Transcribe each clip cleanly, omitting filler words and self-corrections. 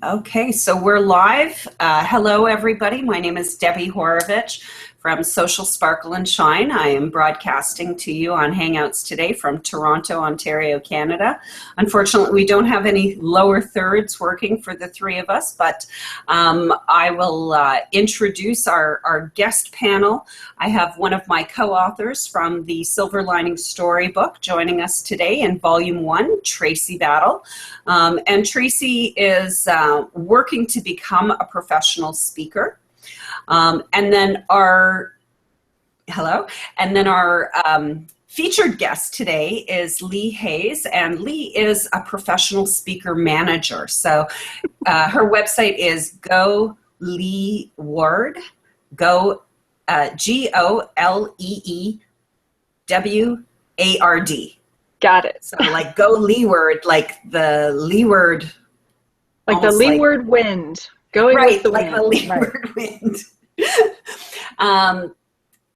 Okay, so we're live. Hello, everybody. My name is Debbie Horovich from Social Sparkle and Shine. I am broadcasting to you on Hangouts today from Toronto, Ontario, Canada. Unfortunately, we don't have any lower thirds working for the three of us, but I will introduce our guest panel. I have one of my co-authors from the Silver Lining Storybook joining us today in Volume 1, Tracy Battle. And Tracy is working to become a professional speaker. And then our featured guest today is Lee Hayes, and Lee is a professional speaker manager. So her website is Go Leeward, GOLEEWARD. Got it. So like Go Leeward, like the leeward, like the leeward wind. Going right, with the like wind. the leeward wind.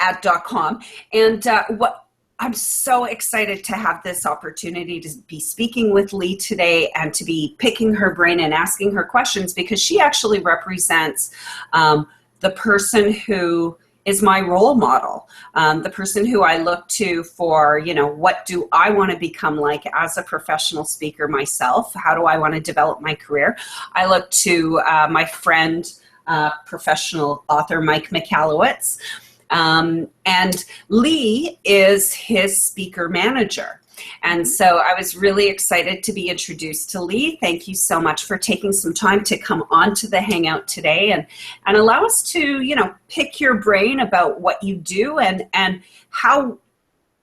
At .com. And what I'm so excited to have this opportunity to be speaking with Lee today and to be picking her brain and asking her questions, because she actually represents the person who is my role model, the person who I look to for, what do I want to become like as a professional speaker myself? How do I want to develop my career? I look to my friend, professional author Mike Michalowicz, and Lee is his speaker manager. And so I was really excited to be introduced to Lee. Thank you so much for taking some time to come on to the Hangout today and allow us to, pick your brain about what you do and how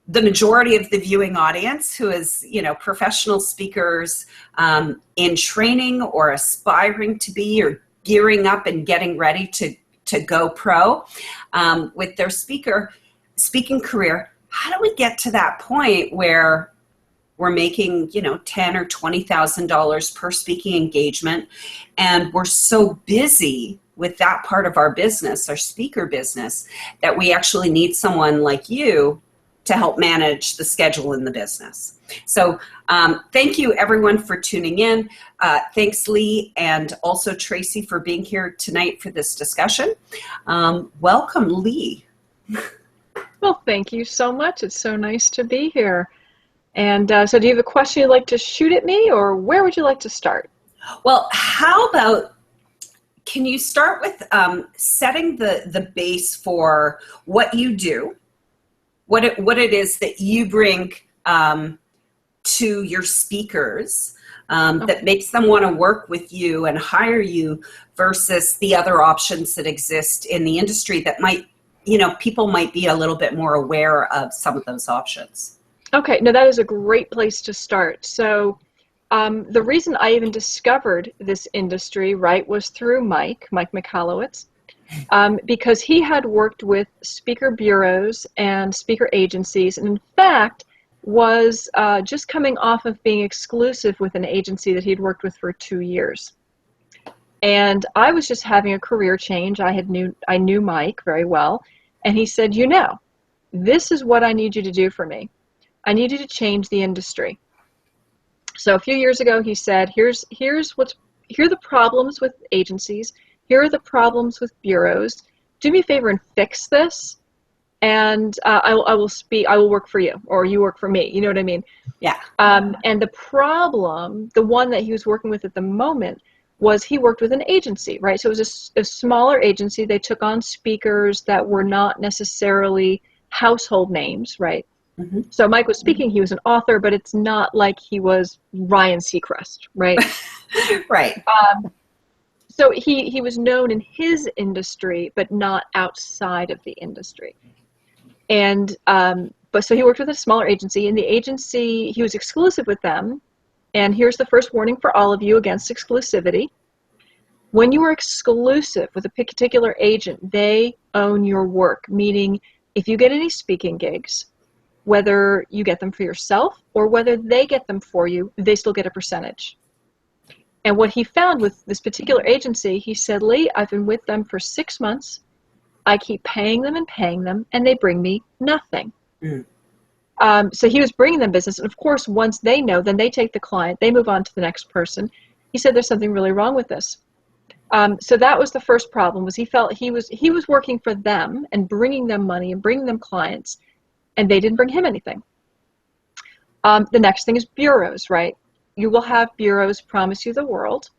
the majority of the viewing audience who is, professional speakers in training or aspiring to be or gearing up and getting ready to go pro with their speaking career. How do we get to that point where we're making, $10,000 or $20,000 per speaking engagement, and we're so busy with that part of our business, our speaker business, that we actually need someone like you to help manage the schedule in the business? So thank you, everyone, for tuning in. Thanks, Lee, and also Tracy for being here tonight for this discussion. Welcome, Lee. Well, thank you so much. It's so nice to be here. And so do you have a question you'd like to shoot at me, or where would you like to start? Well, how about, can you start with setting the base for what you do, what it is that you bring to your speakers that makes them want to work with you and hire you versus the other options that exist in the industry that might, people might be a little bit more aware of some of those options. Okay, no, that is a great place to start. So the reason I even discovered this industry, right, was through Mike Michalowicz, because he had worked with speaker bureaus and speaker agencies, and in fact was just coming off of being exclusive with an agency that he'd worked with for 2 years. And I was just having a career change. I knew Mike very well, and he said, this is what I need you to do for me. I need you to change the industry. So a few years ago, he said, here are the problems with agencies. Here are the problems with bureaus. Do me a favor and fix this, and I will work for you, or you work for me. You know what I mean? Yeah. And the problem, the one that he was working with at the moment, was he worked with an agency, right? So it was a smaller agency. They took on speakers that were not necessarily household names, right? Mm-hmm. So Mike was speaking, he was an author, but it's not like he was Ryan Seacrest, right? Right. So he was known in his industry, but not outside of the industry. And but so he worked with a smaller agency, and the agency, he was exclusive with them. And here's the first warning for all of you against exclusivity. When you are exclusive with a particular agent, they own your work, meaning if you get any speaking gigs, whether you get them for yourself or whether they get them for you, they still get a percentage. And what he found with this particular agency, he said, Lee, I've been with them for 6 months. I keep paying them, and they bring me nothing. Mm. So he was bringing them business. And of course, once they know, then they take the client, they move on to the next person. he said there's something really wrong with this. So that was the first problem, was he felt he was working for them and bringing them money and bringing them clients, and they didn't bring him anything. The next thing is bureaus, right? You will have bureaus promise you the world.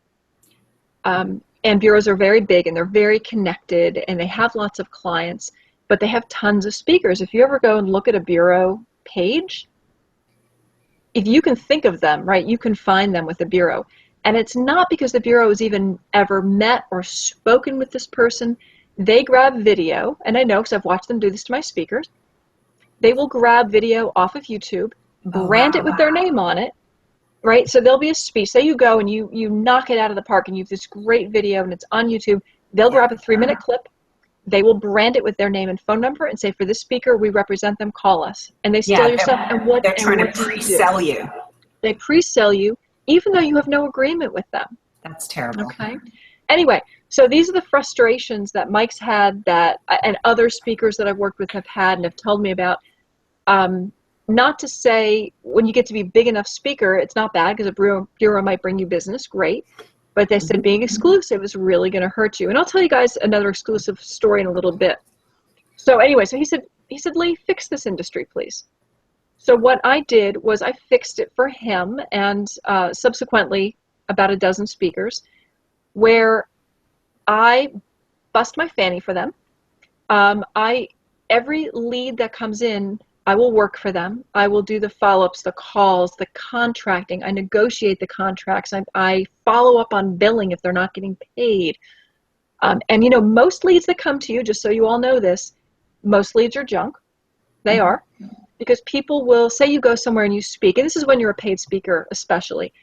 And bureaus are very big and they're very connected and they have lots of clients, but they have tons of speakers. If you ever go and look at a bureau page, if you can think of them, right, you can find them with a bureau. And it's not because the bureau has even ever met or spoken with this person. They grab video, and I know because I've watched them do this to my speakers. They will grab video off of YouTube, brand it with their name on it, right? So there'll be a speech. Say you go and you knock it out of the park and you have this great video and it's on YouTube. They'll grab a 3-minute clip. They will brand it with their name and phone number and say, for this speaker, we represent them, call us. And they steal your stuff. And what they're trying to pre-sell you. They pre-sell you, even though you have no agreement with them. That's terrible. Okay. Anyway, so these are the frustrations that Mike's had, that and other speakers that I've worked with have had and have told me about. Not to say when you get to be a big enough speaker, it's not bad, because a bureau might bring you business, great. But they said being exclusive is really going to hurt you. And I'll tell you guys another exclusive story in a little bit. So anyway, so he said, Lee, fix this industry, please. So what I did was I fixed it for him and subsequently about a dozen speakers, where I bust my fanny for them. Every lead that comes in, I will work for them. I will do the follow-ups, the calls, the contracting. I negotiate the contracts. I follow up on billing if they're not getting paid. And you know, most leads that come to you, just so you all know this, most leads are junk. They are. Because people will say you go somewhere and you speak, and this is when you're a paid speaker especially.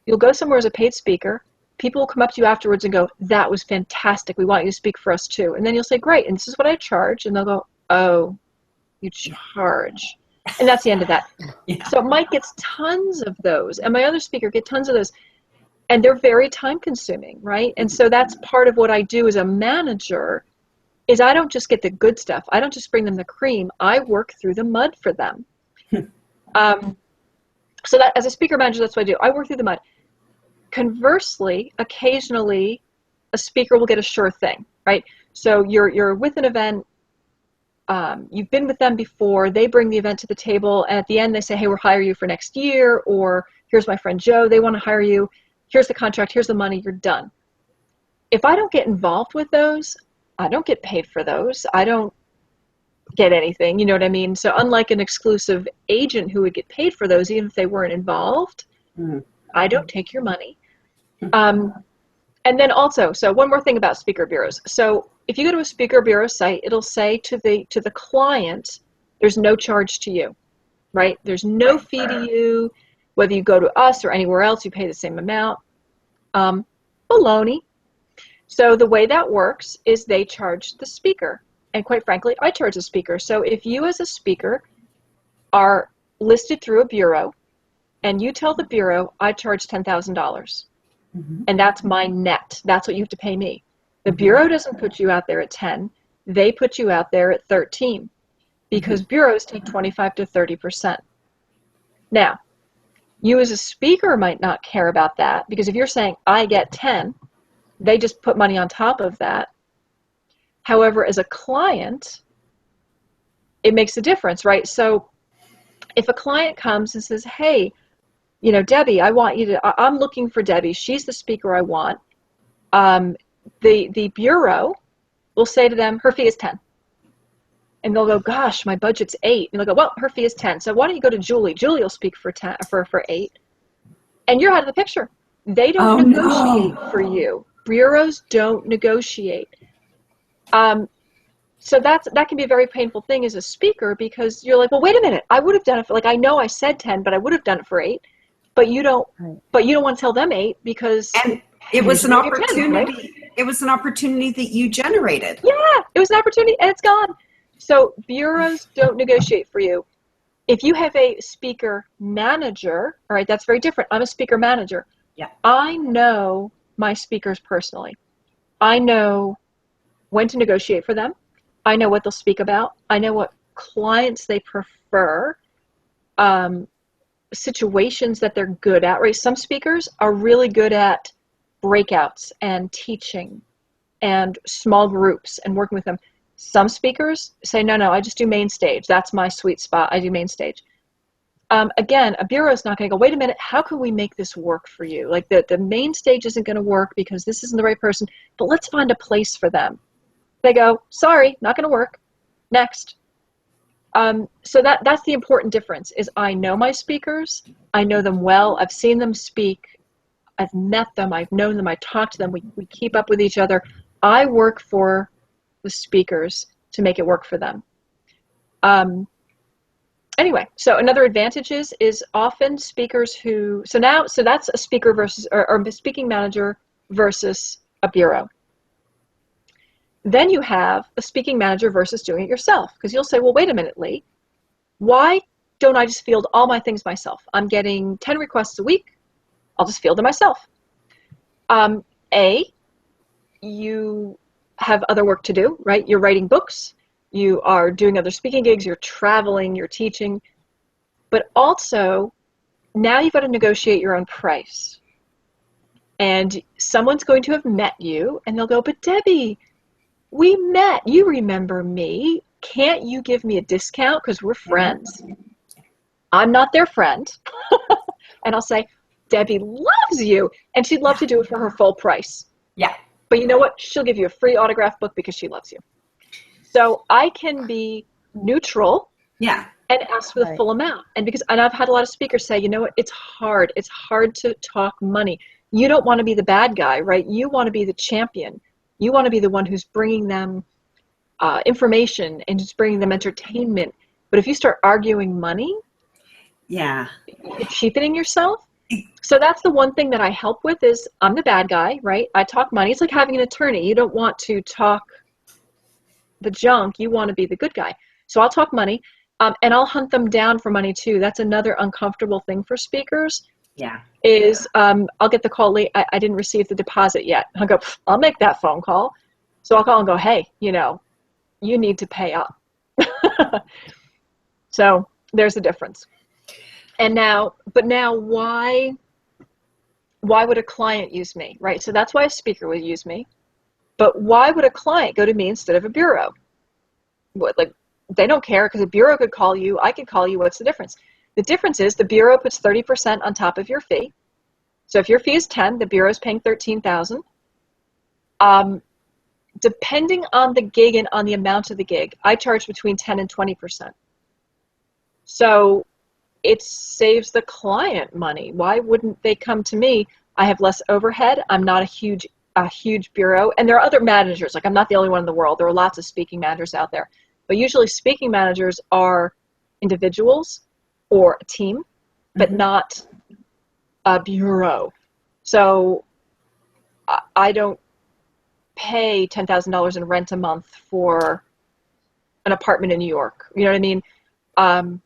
You'll go somewhere as a paid speaker. People will come up to you afterwards and go, that was fantastic. We want you to speak for us too. And then you'll say, great, and this is what I charge. And they'll go, oh, you charge. And that's the end of that. Yeah. So Mike gets tons of those, and my other speaker get tons of those. And they're very time consuming, right? And so that's part of what I do as a manager, is I don't just get the good stuff. I don't just bring them the cream. I work through the mud for them. So that as a speaker manager, that's what I do. I work through the mud. Conversely, occasionally a speaker will get a sure thing, right? So you're with an event, you've been with them before, they bring the event to the table, and at the end they say, hey, we'll hire you for next year, or here's my friend Joe, they want to hire you, here's the contract, here's the money, you're done. If I don't get involved with those, I don't get paid for those. I don't get anything, you know what I mean? So unlike an exclusive agent who would get paid for those, even if they weren't involved, I don't take your money. And then also, so one more thing about speaker bureaus. So if you go to a speaker bureau site, it'll say to the client, there's no charge to you, right? There's no fee to you. Whether you go to us or anywhere else, you pay the same amount. Baloney. So the way that works is they charge the speaker. And quite frankly, I charge the speaker. So if you as a speaker are listed through a bureau and you tell the bureau, I charge $10,000, and that's my net. That's what you have to pay me. The bureau doesn't put you out there at 10. They put you out there at 13, because bureaus take 25 to 30%. Now, you as a speaker might not care about that, because if you're saying I get 10, they just put money on top of that. However, as a client, it makes a difference, right? So if a client comes and says, hey, you know, Debbie, I'm looking for Debbie. She's the speaker I want. The bureau will say to them, her fee is 10. And they'll go, gosh, my budget's 8. And they'll go, well, her fee is 10. So why don't you go to Julie? Julie will speak for 10, for 8. And you're out of the picture. They don't negotiate for you. Bureaus don't negotiate. So that can be a very painful thing as a speaker, because you're like, well, wait a minute, I would have done it for, like, I know I said 10, but I would have done it for 8, but you don't want to tell them 8 because it was an opportunity. 10, right? It was an opportunity that you generated. Yeah, it was an opportunity and it's gone. So bureaus don't negotiate for you. If you have a speaker manager, all right, that's very different. I'm a speaker manager. Yeah. I know my speakers personally. I know when to negotiate for them. I know what they'll speak about. I know what clients they prefer, situations that they're good at, right? Some speakers are really good at breakouts and teaching and small groups and working with them. Some speakers say, no, I just do main stage. That's my sweet spot. I do main stage. Again, a bureau is not going to go, wait a minute, how can we make this work for you? Like the main stage isn't going to work because this isn't the right person, but let's find a place for them. They go, sorry, not going to work. Next. So that's the important difference is I know my speakers. I know them well. I've seen them speak. I've met them. I've known them. I talk to them. We keep up with each other. I work for the speakers to make it work for them. Anyway, so another advantage is often speakers who, so that's a speaker versus, or a speaking manager versus a bureau. Then you have a speaking manager versus doing it yourself. Because you'll say, well, wait a minute, Lee. Why don't I just field all my things myself? I'm getting 10 requests a week. I'll just field them myself. You have other work to do, right? You're writing books. You are doing other speaking gigs. You're traveling. You're teaching. But also, now you've got to negotiate your own price. And someone's going to have met you, and they'll go, but Debbie, we met. You remember me. Can't you give me a discount because we're friends? I'm not their friend. And I'll say, Debbie loves you, and she'd love to do it for her full price. Yeah. But you know what? She'll give you a free autograph book because she loves you. So I can be neutral. Yeah. And ask for the full amount. And I've had a lot of speakers say, you know what? It's hard. It's hard to talk money. You don't want to be the bad guy, right? You want to be the champion. You want to be the one who's bringing them information and just bringing them entertainment. But if you start arguing money, yeah, you're cheapening yourself. So that's the one thing that I help with is I'm the bad guy, right? I talk money. It's like having an attorney. You don't want to talk the junk. You want to be the good guy. So I'll talk money, and I'll hunt them down for money too. That's another uncomfortable thing for speakers. Yeah. Is I'll get the call late. I didn't receive the deposit yet. I'll go, I'll make that phone call. So I'll call and go, hey, you need to pay up. So there's a difference. And now why would a client use me, right? So that's why a speaker would use me. But why would a client go to me instead of a bureau? They don't care because a bureau could call you. I could call you. What's the difference? The difference is the bureau puts 30% on top of your fee. So if your fee is 10, the bureau is paying 13,000. Depending on the gig and on the amount of the gig, I charge between 10 and 20%. So it saves the client money. Why wouldn't they come to me? I have less overhead. I'm not a huge bureau. And there are other managers. Like I'm not the only one in the world. There are lots of speaking managers out there. But usually speaking managers are individuals or a team, but not a bureau. So I don't pay $10,000 in rent a month for an apartment in New York. You know what I mean? I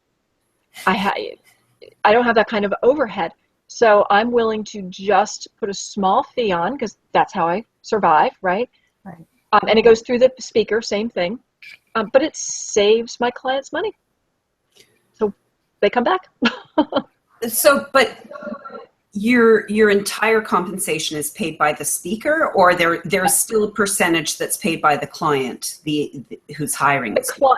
don't have that kind of overhead. So I'm willing to just put a small fee on because that's how I survive, right? Right. And it goes through the speaker, same thing. But it saves my clients money. So they come back. So, but your entire compensation is paid by the speaker, or there's still a percentage that's paid by the client, who's hiring the speaker?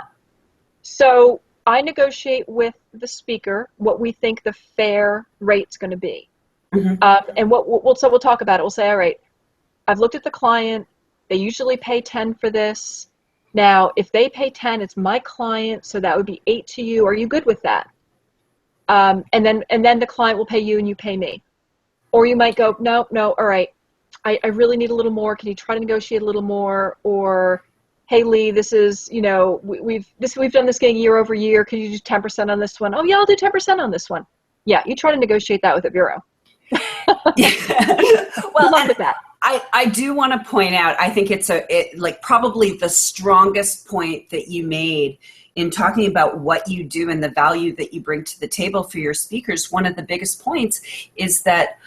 So I negotiate with the speaker what we think the fair rate's going to be. And we'll talk about it. We'll say, all right, I've looked at the client. They usually pay 10 for this. Now, if they pay 10, it's my client, so that would be 8 to you. Are you good with that? And then the client will pay you and you pay me. Or you might go, no, all right, I really need a little more. Can you try to negotiate a little more? Or, hey, Lee, this is, we've done this gig year over year. Can you do 10% on this one? Oh, yeah, I'll do 10% on this one. Yeah, you try to negotiate that with a bureau. Yeah. Well, good luck with that. I do want to point out, I think it's probably the strongest point that you made in talking about what you do and the value that you bring to the table for your speakers. One of the biggest points is that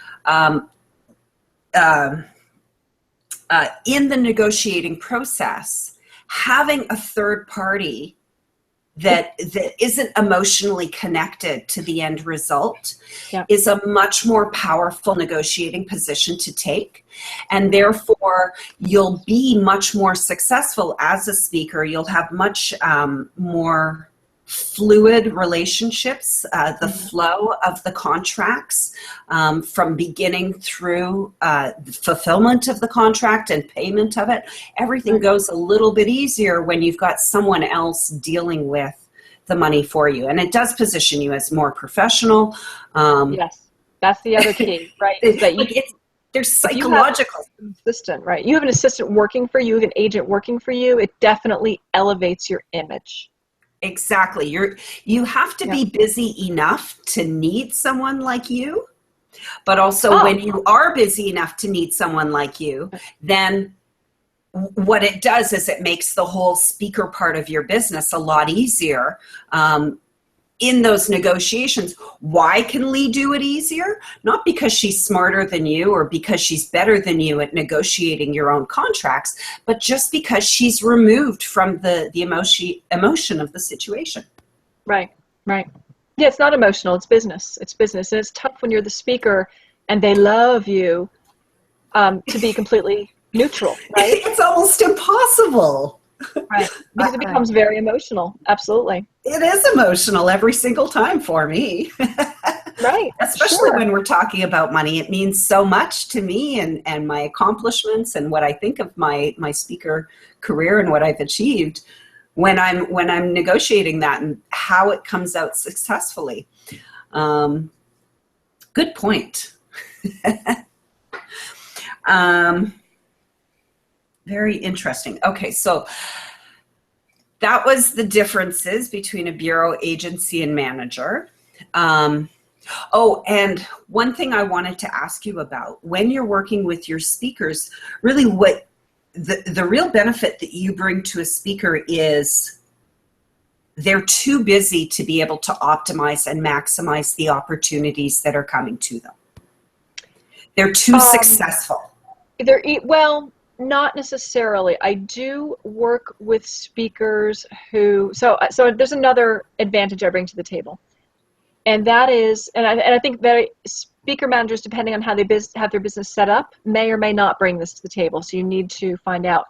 in the negotiating process, having a third party that isn't emotionally connected to the end result Yeah. is a much more powerful negotiating position to take. And therefore, you'll be much more successful as a speaker. You'll have much more fluid relationships, the flow of the contracts from beginning through the fulfillment of the contract and payment of it. Everything goes a little bit easier when you've got someone else dealing with the money for you. And it does position you as more professional. Yes, that's the other key, right? Is that there's psychological. Assistant, right? You have an assistant working for you, you have an agent working for you, it definitely elevates your image. Exactly. You have to be busy enough to need someone like you, but also when you are busy enough to need someone like you, then what it does is it makes the whole speaker part of your business a lot easier. In those negotiations, why can Lee do it easier? Not because she's smarter than you or because she's better than you at negotiating your own contracts, but just because she's removed from the emotion of the situation. Right. Yeah, it's not emotional, it's business. It's business. And it's tough when you're the speaker and they love you to be completely neutral, right? It's almost impossible. Right. Because it becomes very emotional. Absolutely. It is emotional every single time for me. Right. Especially when we're talking about money. It means so much to me and my accomplishments and what I think of my speaker career and what I've achieved when I'm negotiating that and how it comes out successfully. Good point. Very interesting. Okay, so that was the differences between a bureau, agency, and manager. And one thing I wanted to ask you about, when you're working with your speakers, really what the real benefit that you bring to a speaker is they're too busy to be able to optimize and maximize the opportunities that are coming to them. They're too successful. Well, not necessarily. I do work with speakers who, so there's another advantage I bring to the table. And that is, and I think that speaker managers, depending on how they have their business set up, may or may not bring this to the table. So you need to find out.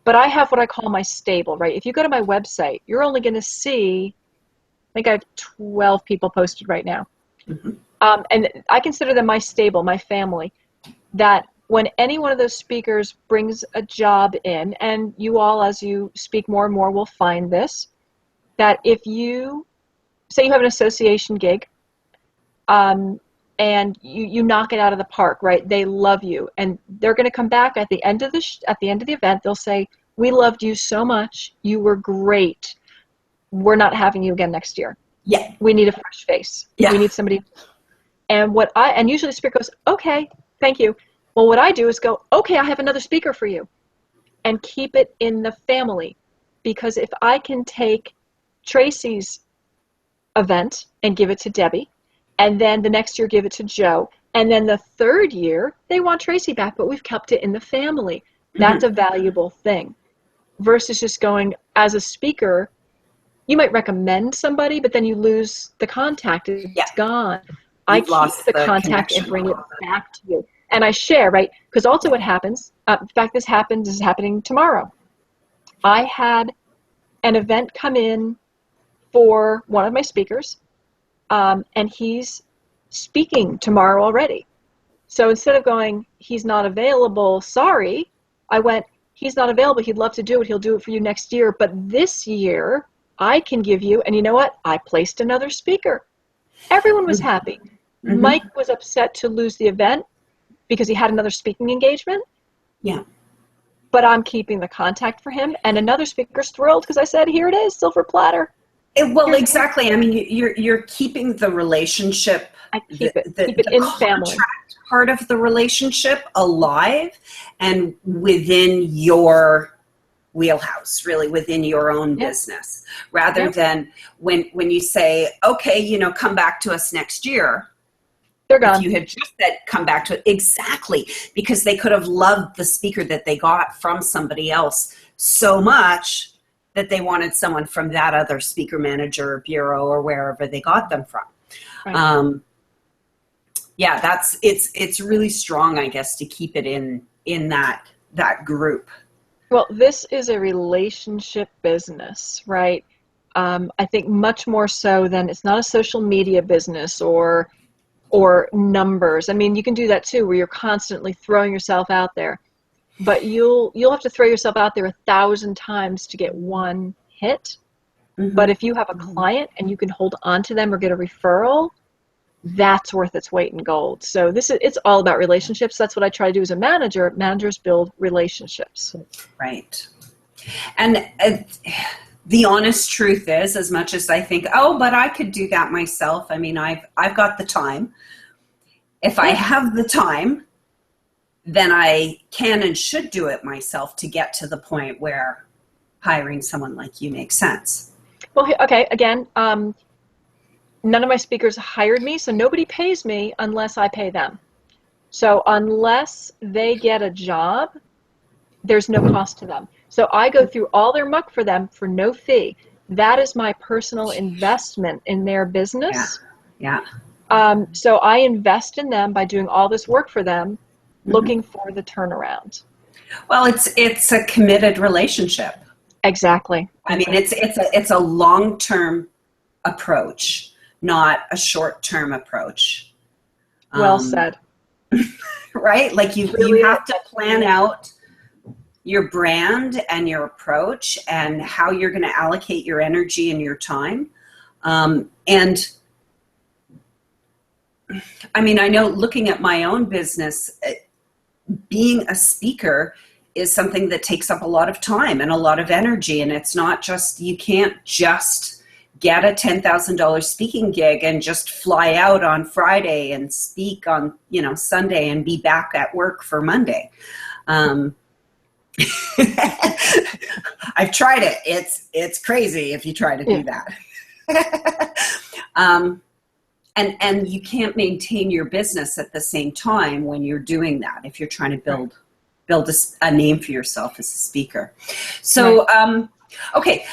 But I have what I call my stable, right? If you go to my website, you're only going to see, I think I have 12 people posted right now. Mm-hmm. And I consider them my stable, my family, that when any one of those speakers brings a job in, and you all, as you speak more and more, will find this, that if you, say you have an association gig, and you knock it out of the park, right? They love you, and they're going to come back at the end of the event. They'll say, "We loved you so much. You were great. We're not having you again next year. Yeah, we need a fresh face. Yeah, we need somebody." And usually the speaker goes, "Okay, thank you." Well, what I do is go, "Okay, I have another speaker for you," and keep it in the family, because if I can take Tracy's event and give it to Debbie, and then the next year give it to Joe, and then the third year they want Tracy back, but we've kept it in the family. That's a valuable thing, versus just going as a speaker. You might recommend somebody, but then you lose the contact. It's gone. I keep the contact and bring it back to you, and I share, right? Because also what happens, in fact, this is happening tomorrow. I had an event come in for one of my speakers, and he's speaking tomorrow already. So instead of going, "He's not available, sorry," I went, "He's not available, he'd love to do it, he'll do it for you next year, but this year I can give you," and you know what? I placed another speaker. Everyone was happy. Mm-hmm. Mike was upset to lose the event because he had another speaking engagement. Yeah. But I'm keeping the contact for him, and another speaker's thrilled because I said, "Here it is, silver platter." Well, exactly. I mean, you're keeping the relationship. I keep it in family. Part of the relationship alive and within your wheelhouse, really within your own business, rather than when you say, "Okay, come back to us next year." They're gone. If you had just said, "Come back to it," exactly, because they could have loved the speaker that they got from somebody else so much that they wanted someone from that other speaker manager or bureau or wherever they got them from. Right. Yeah, it's really strong, I guess, to keep it in that group. Well, this is a relationship business, right? I think much more so than, it's not a social media business or numbers. I mean, you can do that too, where you're constantly throwing yourself out there, but you'll have to throw yourself out there 1,000 times to get one hit. Mm-hmm. But if you have a client and you can hold on to them or get a referral, that's worth its weight in gold. So it's all about relationships. That's what I try to do as a manager. Managers build relationships. Right. And the honest truth is, as much as I think, oh, but I could do that myself. I mean, I've got the time. If I have the time, then I can and should do it myself to get to the point where hiring someone like you makes sense. Well, okay, again, none of my speakers hired me, so nobody pays me unless I pay them. So unless they get a job, there's no cost to them. So I go through all their muck for them for no fee. That is my personal investment in their business. Yeah. So I invest in them by doing all this work for them, looking for the turnaround. Well, it's a committed relationship. Exactly. I mean, it's a long-term approach, not a short-term approach. Well said. Right? Like you have to plan out your brand and your approach and how you're going to allocate your energy and your time. And I mean, I know looking at my own business, being a speaker is something that takes up a lot of time and a lot of energy. And it's not just, you can't just get a $10,000 speaking gig and just fly out on Friday and speak on, Sunday and be back at work for Monday. I've tried it. It's crazy if you try to do that. And you can't maintain your business at the same time when you're doing that, if you're trying to build a name for yourself as a speaker. So, okay.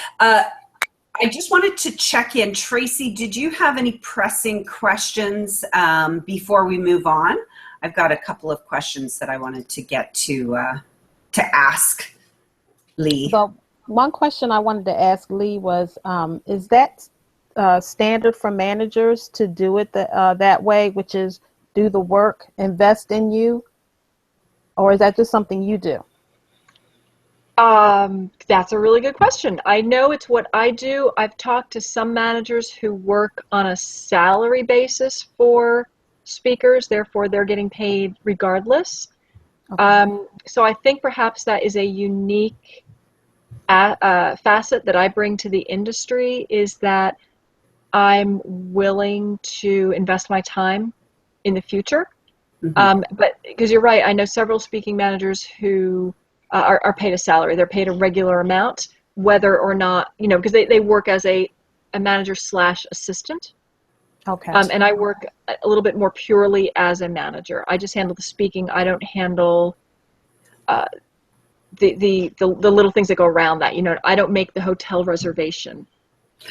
I just wanted to check in. Tracy, did you have any pressing questions before we move on? I've got a couple of questions that I wanted to get to ask Lee. So one question I wanted to ask Lee was, is that standard for managers to do it that way, which is do the work, invest in you, or is that just something you do? That's a really good question. I know it's what I do. I've talked to some managers who work on a salary basis for speakers, therefore they're getting paid regardless. Okay. So I think perhaps that is a unique facet that I bring to the industry, is that I'm willing to invest my time in the future. But because you're right, I know several speaking managers who are paid a salary. They're paid a regular amount, whether or not, because they work as a manager / assistant. Okay. And I work a little bit more purely as a manager. I just handle the speaking. I don't handle the little things that go around that. I don't make the hotel reservation.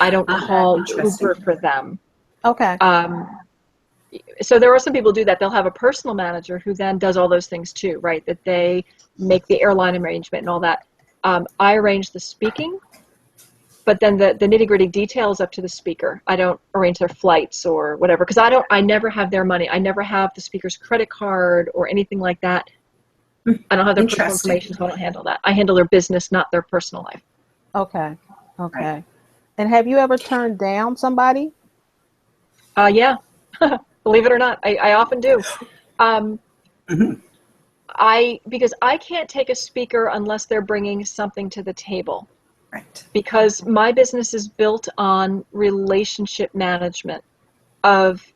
I don't call Uber for them. Okay. So there are some people who do that. They'll have a personal manager who then does all those things too, right? That they make the airline arrangement and all that. I arrange the speaking, but then the nitty-gritty details up to the speaker. I don't arrange their flights or whatever, because I never have their money. I never have the speaker's credit card or anything like that. I don't have their personal information, so I don't handle that. I handle their business, not their personal life. Okay. Right. And have you ever turned down somebody? Yeah. Believe it or not, I often do. Because I can't take a speaker unless they're bringing something to the table. Right. Because my business is built on relationship management. Of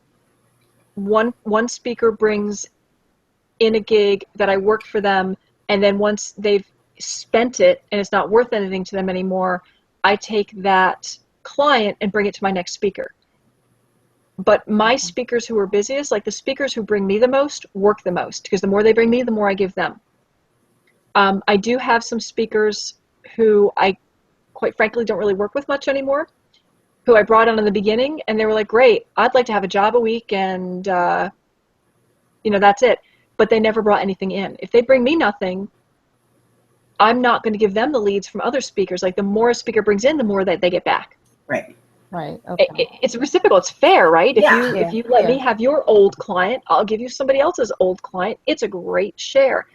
one speaker brings in a gig that I worked for them, and then once they've spent it and it's not worth anything to them anymore, I take that client and bring it to my next speaker. But my speakers who are busiest, like the speakers who bring me the most, work the most, because the more they bring me, the more I give them. I do have some speakers who I quite frankly don't really work with much anymore, who I brought on in the beginning, and they were like, great, I'd like to have a job a week, and that's it. But they never brought anything in. If they bring me nothing, I'm not going to give them the leads from other speakers. Like, the more a speaker brings in, the more that they get back. Right. Right. Okay. It's reciprocal. It's fair, right? Yeah. If you let me have your old client, I'll give you somebody else's old client. It's a great share.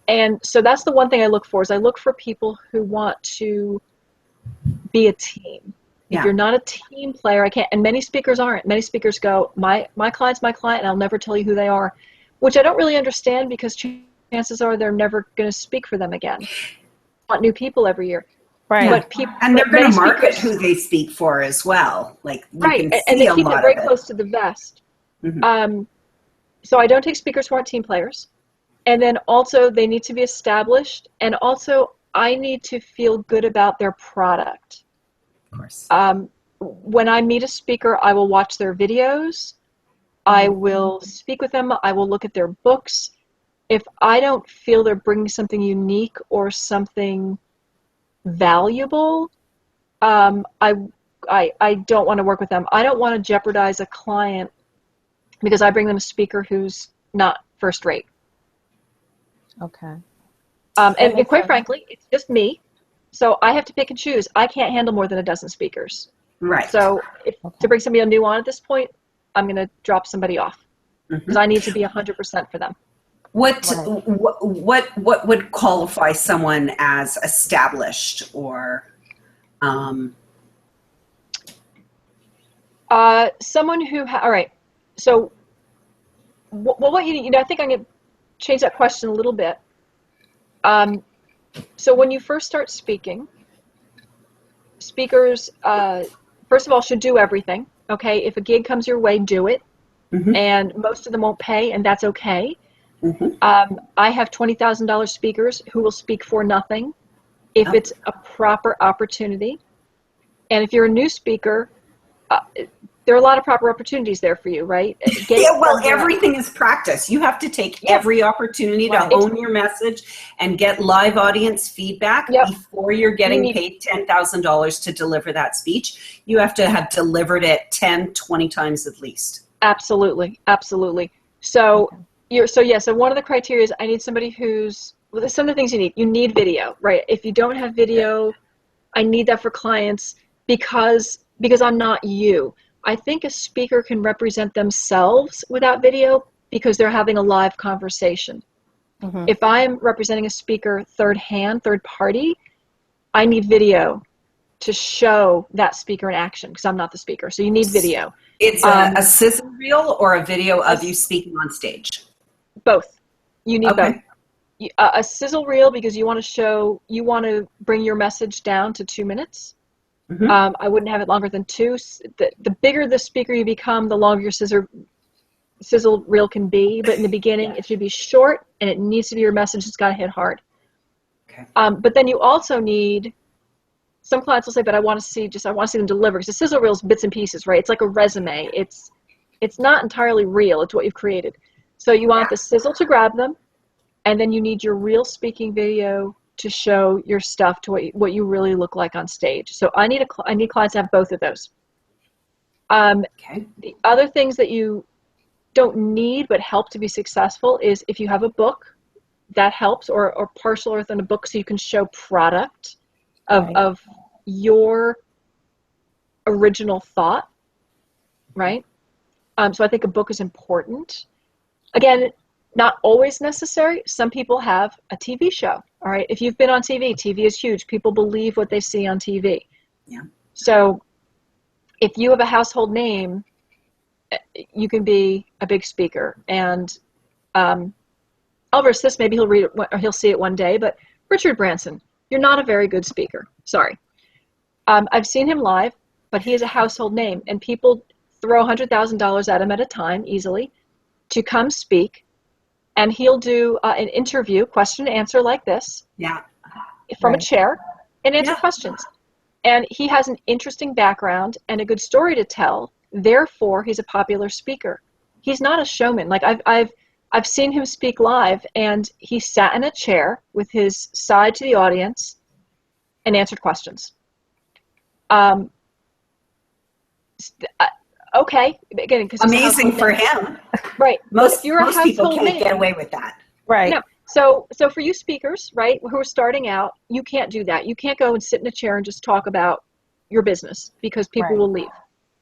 And so that's the one thing I look for, is I look for people who want to be a team. Yeah. If you're not a team player, I can't. And many speakers aren't. Many speakers go, my client's my client, and I'll never tell you who they are, which I don't really understand, because chances are they're never going to speak for them again. Want new people every year. Right. But and they're going to market speakers, who they speak for as well. Like, you right. can see And they a keep lot it very of close to the vest. Mm-hmm. So I don't take speakers who aren't team players. And then also they need to be established. And also I need to feel good about their product. Of course. When I meet a speaker, I will watch their videos. I will speak with them. I will look at their books. If I don't feel they're bringing something unique or something valuable, I don't want to work with them. I don't want to jeopardize a client because I bring them a speaker who's not first rate. Okay. And quite frankly, it's just me. So I have to pick and choose. I can't handle more than a dozen speakers. Right. So to bring somebody new on at this point, I'm going to drop somebody off because I need to be 100% for them. What would qualify someone as established or someone who all right. So what you I think I'm going to change that question a little bit. So when you first start speaking, speakers first of all should do everything. Okay, if a gig comes your way, do it. And most of them won't pay, and that's okay. I have $20,000 speakers who will speak for nothing if it's a proper opportunity. And if you're a new speaker, there are a lot of proper opportunities there for you, right? Everything is practice. You have to take every opportunity to hone your message and get live audience feedback before you're getting paid $10,000 to deliver that speech. You have to have delivered it 10, 20 times at least. Absolutely. Absolutely. So so one of the criteria is I need somebody who's, some of the things you need. You need video, right? If you don't have video, I need that for clients because I'm not you. I think a speaker can represent themselves without video because they're having a live conversation. If I'm representing a speaker third party, I need video to show that speaker in action because I'm not the speaker. So you need video. It's a sizzle reel or a video of you speaking on stage? Both. You need both. A sizzle reel because you want to bring your message down to 2 minutes. I wouldn't have it longer than 2. The bigger the speaker you become, the longer your sizzle reel can be. But in the beginning, it should be short, and it needs to be your message that's got to hit hard. Okay. But then you also need, some clients will say, but I want to see them deliver. Because the sizzle reel is bits and pieces, right? It's like a resume. It's not entirely real. It's what you've created. So you want the sizzle to grab them, and then you need your real speaking video to show your stuff to what you really look like on stage. So I need clients to have both of those. The other things that you don't need but help to be successful is if you have a book, that helps, or partial earth on a book so you can show product of your original thought, right? So I think a book is important. Again, not always necessary. Some people have a TV show. All right. If you've been on TV, TV is huge. People believe what they see on TV. Yeah. So if you have a household name, you can be a big speaker. And I'll risk this. Maybe he'll read it or he'll see it one day. But Richard Branson, you're not a very good speaker. Sorry. I've seen him live, but he is a household name. And people throw $100,000 at him at a time easily to come speak. And he'll do an interview, question and answer like this, from a chair, and answer questions. And he has an interesting background and a good story to tell. Therefore, he's a popular speaker. He's not a showman. Like I've seen him speak live, and he sat in a chair with his side to the audience and answered questions. Um, okay, again, because amazing for him. Right. Most You're a most people household can't name, get away with that. Right. no. So for you speakers, right, who are starting out, you can't do that. You can't go and sit in a chair and just talk about your business because people Right. will leave.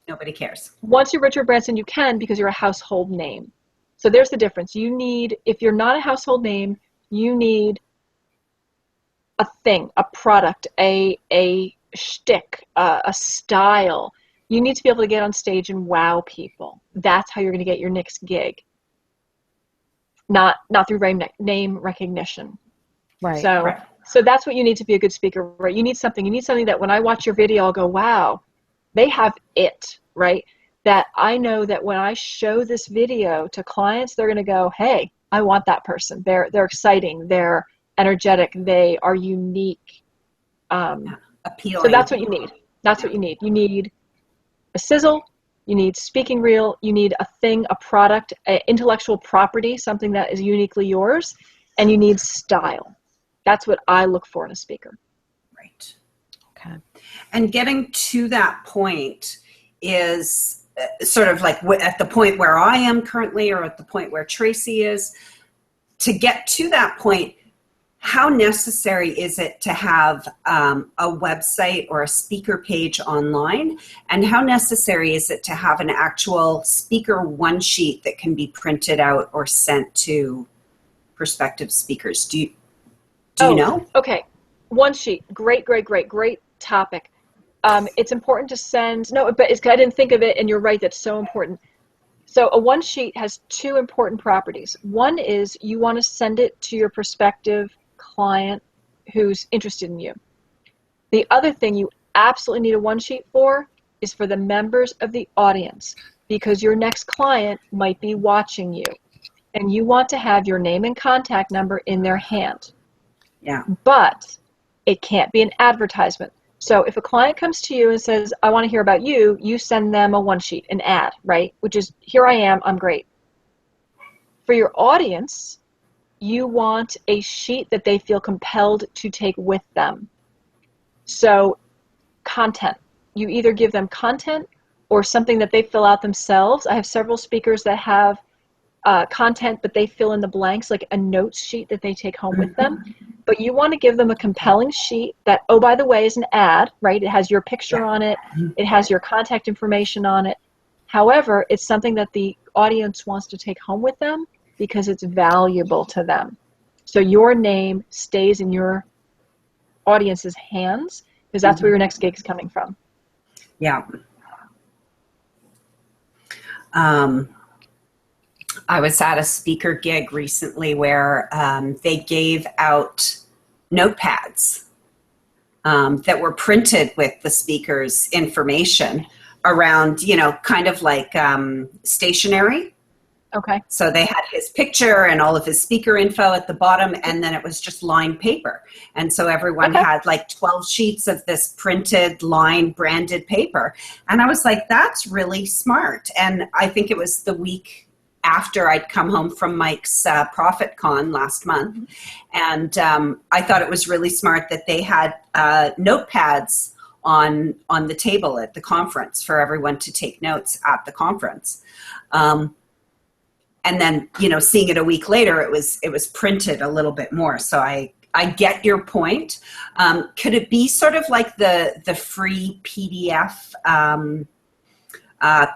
Nobody cares. Once you're Richard Branson, you can because you're a household name. So there's the difference. You need, if you're not a household name, you need a thing, a product, a shtick, a style. You need to be able to get on stage and wow people. That's how you're going to get your next gig. Not through name recognition. Right. So that's what you need to be a good speaker, right? You need something that when I watch your video, I'll go, wow, they have it, right? That I know that when I show this video to clients, they're going to go, hey, I want that person. They're exciting. They're energetic. They are unique. Appealing. So that's what you need. That's what you need. You need a sizzle. You need speaking reel. You need a thing, a product, an intellectual property, something that is uniquely yours, and you need style. That's what I look for in a speaker. Right. Okay. And getting to that point is sort of like at the point where I am currently, or at the point where Tracy is. To get to that point, how necessary is it to have a website or a speaker page online? And how necessary is it to have an actual speaker one sheet that can be printed out or sent to prospective speakers? Do you know? Okay. One sheet. Great topic. It's important to send, no, but I didn't think of it, and you're right, that's so important. So a one sheet has two important properties. One is you want to send it to your prospective client who's interested in you. The other thing you absolutely need a one sheet for is for the members of the audience, because your next client might be watching you and you want to have your name and contact number in their hand. Yeah. But it can't be an advertisement. So if a client comes to you and says, I want to hear about you, you send them a one sheet, an ad, right? Which is, here I am, I'm great. For your audience, you want a sheet that they feel compelled to take with them. So content. You either give them content or something that they fill out themselves. I have several speakers that have content, but they fill in the blanks, like a notes sheet that they take home with them. But you want to give them a compelling sheet that, oh, by the way, is an ad, right? It has your picture on it. It has your contact information on it. However, it's something that the audience wants to take home with them because it's valuable to them. So your name stays in your audience's hands because that's where your next gig is coming from. Yeah. I was at a speaker gig recently where they gave out notepads that were printed with the speaker's information around, kind of like stationery. Okay. So they had his picture and all of his speaker info at the bottom, and then it was just lined paper. And so everyone had like 12 sheets of this printed, lined, branded paper. And I was like, that's really smart. And I think it was the week after I'd come home from Mike's Profit Con last month. And I thought it was really smart that they had notepads on the table at the conference for everyone to take notes at the conference. And then, seeing it a week later, it was printed a little bit more. So I get your point. Could it be sort of like the free PDF?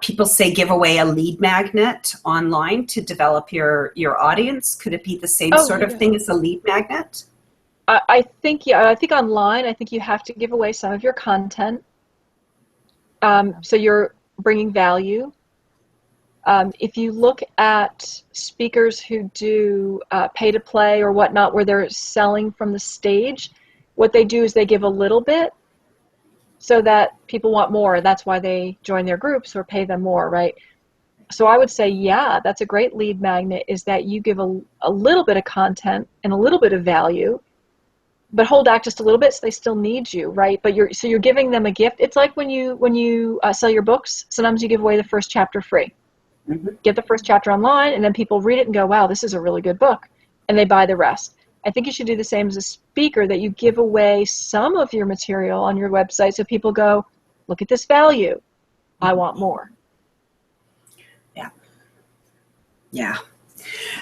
People say give away a lead magnet online to develop your audience. Could it be the same sort of thing as a lead magnet? I think online, I think you have to give away some of your content. So you're bringing value. If you look at speakers who do pay to play or whatnot, where they're selling from the stage, what they do is they give a little bit so that people want more. That's why they join their groups or pay them more, right? So I would say, yeah, that's a great lead magnet, is that you give a little bit of content and a little bit of value, but hold back just a little bit so they still need you, right? But you're giving them a gift. It's like when you sell your books, sometimes you give away the first chapter free. Get the first chapter online, and then people read it and go, wow, this is a really good book, and they buy the rest. I think you should do the same as a speaker, that you give away some of your material on your website so people go, look at this value. I want more. Yeah. Yeah.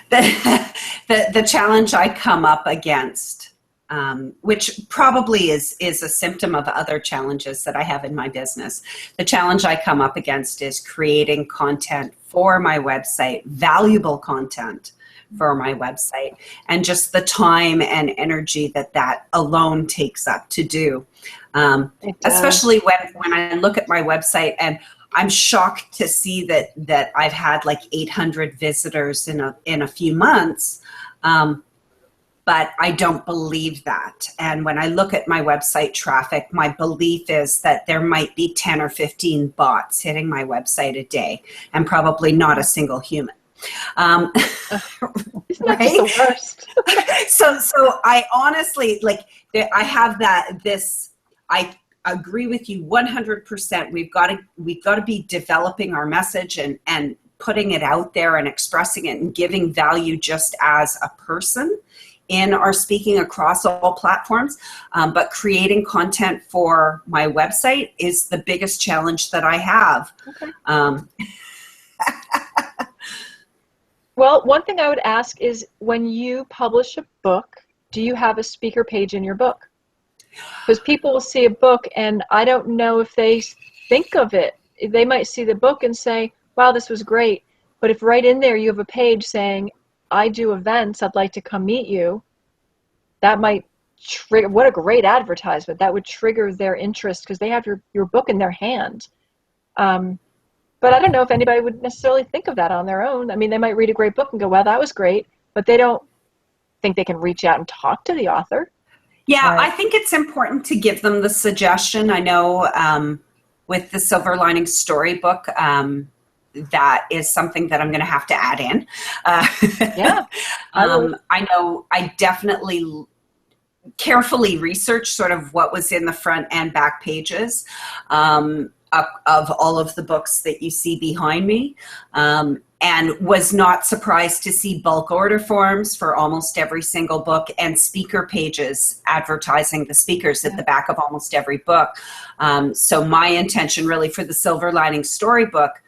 The challenge I come up against, which probably is a symptom of other challenges that I have in my business. The challenge I come up against is creating content for my website, valuable content for my website, and just the time and energy that alone takes up to do. Especially when I look at my website, and I'm shocked to see that I've had like 800 visitors in a few months. But I don't believe that. And when I look at my website traffic, my belief is that there might be 10 or 15 bots hitting my website a day, and probably not a single human. Isn't that just the worst? So I honestly, like, I have I agree with you 100%. We've got to be developing our message and putting it out there and expressing it and giving value just as a person in our speaking across all platforms. But creating content for my website is the biggest challenge that I have. Okay. Well, one thing I would ask is, when you publish a book, do you have a speaker page in your book? Because people will see a book, and I don't know if they think of it. They might see the book and say, wow, this was great. But if right in there you have a page saying, I do events, I'd like to come meet you, that might trigger. What a great advertisement. That would trigger their interest because they have your book in their hand. But I don't know if anybody would necessarily think of that on their own. I mean, they might read a great book and go, well, that was great, but they don't think they can reach out and talk to the author. Yeah, I think it's important to give them the suggestion. I know with the Silver Lining Storybook, that is something that I'm going to have to add in. Yeah. I know I definitely carefully researched sort of what was in the front and back pages of all of the books that you see behind me, and was not surprised to see bulk order forms for almost every single book and speaker pages advertising the speakers at the back of almost every book. So my intention really for the Silver Lining Storybook,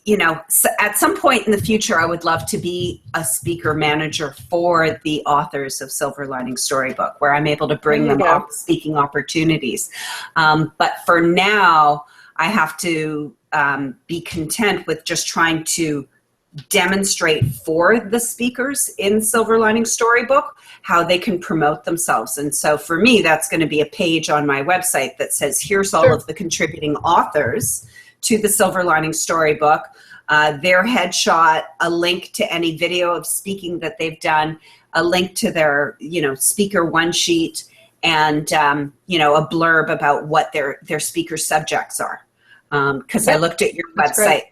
you know, at some point in the future, I would love to be a speaker manager for the authors of Silver Lining Storybook, where I'm able to bring them up speaking opportunities. But for now, I have to be content with just trying to demonstrate for the speakers in Silver Lining Storybook how they can promote themselves. And so for me, that's going to be a page on my website that says, here's all of the contributing authors to the Silver Lining Storybook, their headshot, a link to any video of speaking that they've done, a link to their, you know, speaker one sheet, and, you know, a blurb about what their speaker subjects are. Because I looked at your website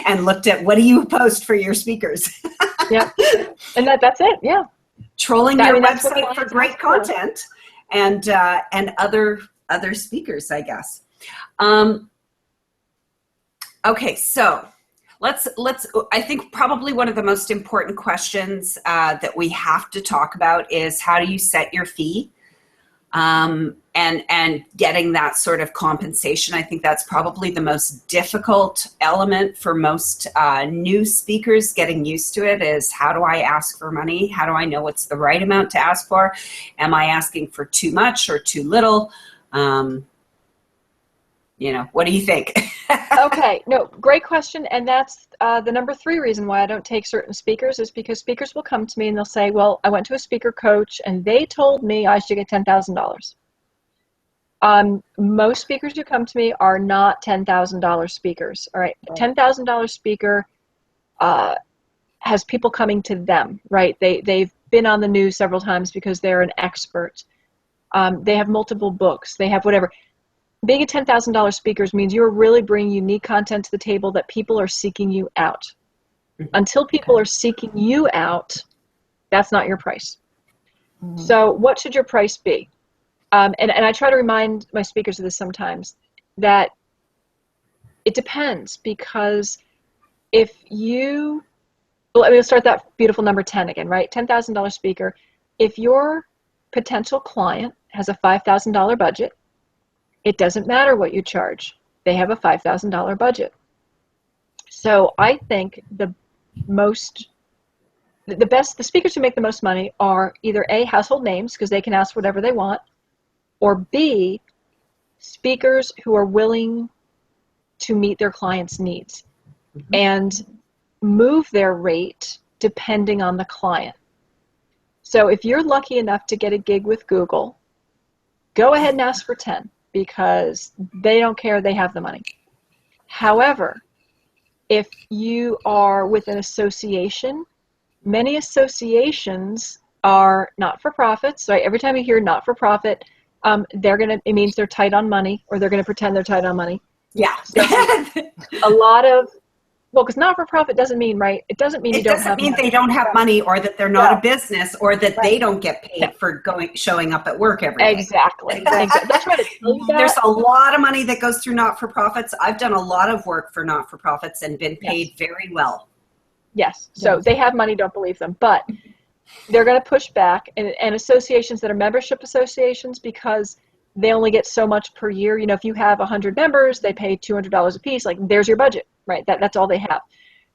and looked at, what do you post for your speakers? Yeah, and that's it. Yeah, trolling your website for great content and other speakers, I guess. Okay, so let's. I think probably one of the most important questions that we have to talk about is, how do you set your fee, and getting that sort of compensation. I think that's probably the most difficult element for most new speakers getting used to it. Is, how do I ask for money? How do I know what's the right amount to ask for? Am I asking for too much or too little? You know, what do you think? Okay, no, great question. And that's the number 3 reason why I don't take certain speakers, is because speakers will come to me and they'll say, well, I went to a speaker coach and they told me I should get $10,000. Most speakers who come to me are not $10,000 speakers. All right, a $10,000 speaker has people coming to them, right? They've been on the news several times because they're an expert. They have multiple books. They have whatever. Being a $10,000 speaker means you're really bringing unique content to the table that people are seeking you out. Until people are seeking you out, that's not your price. So what should your price be? And I try to remind my speakers of this sometimes, that it depends, because if you, well, we'll start that beautiful number 10 again, right? $10,000 speaker. If your potential client has a $5,000 budget, It doesn't matter what you charge. They have a $5,000 budget. So I think the speakers who make the most money are either A, household names, because they can ask whatever they want, or B, speakers who are willing to meet their clients' needs and move their rate depending on the client. So if you're lucky enough to get a gig with Google, go ahead and ask for 10 because they don't care, they have the money. However, if you are with an association, many associations are not-for-profits, right? Every time you hear not-for-profit, it means they're tight on money, or they're going to pretend they're tight on money. Yeah. So a lot of, because not-for-profit doesn't mean, right? It doesn't mean it doesn't mean they don't have money, or that they're not a business, or that they don't get paid for showing up at work every day. Exactly. That's right. There's a lot of money that goes through not-for-profits. I've done a lot of work for not-for-profits and been paid very well. Yes. So they have money, don't believe them. But they're going to push back. And associations that are membership associations, because they only get so much per year. You know, if you have 100 members, they pay $200 a piece. Like, there's your budget, right? That's all they have.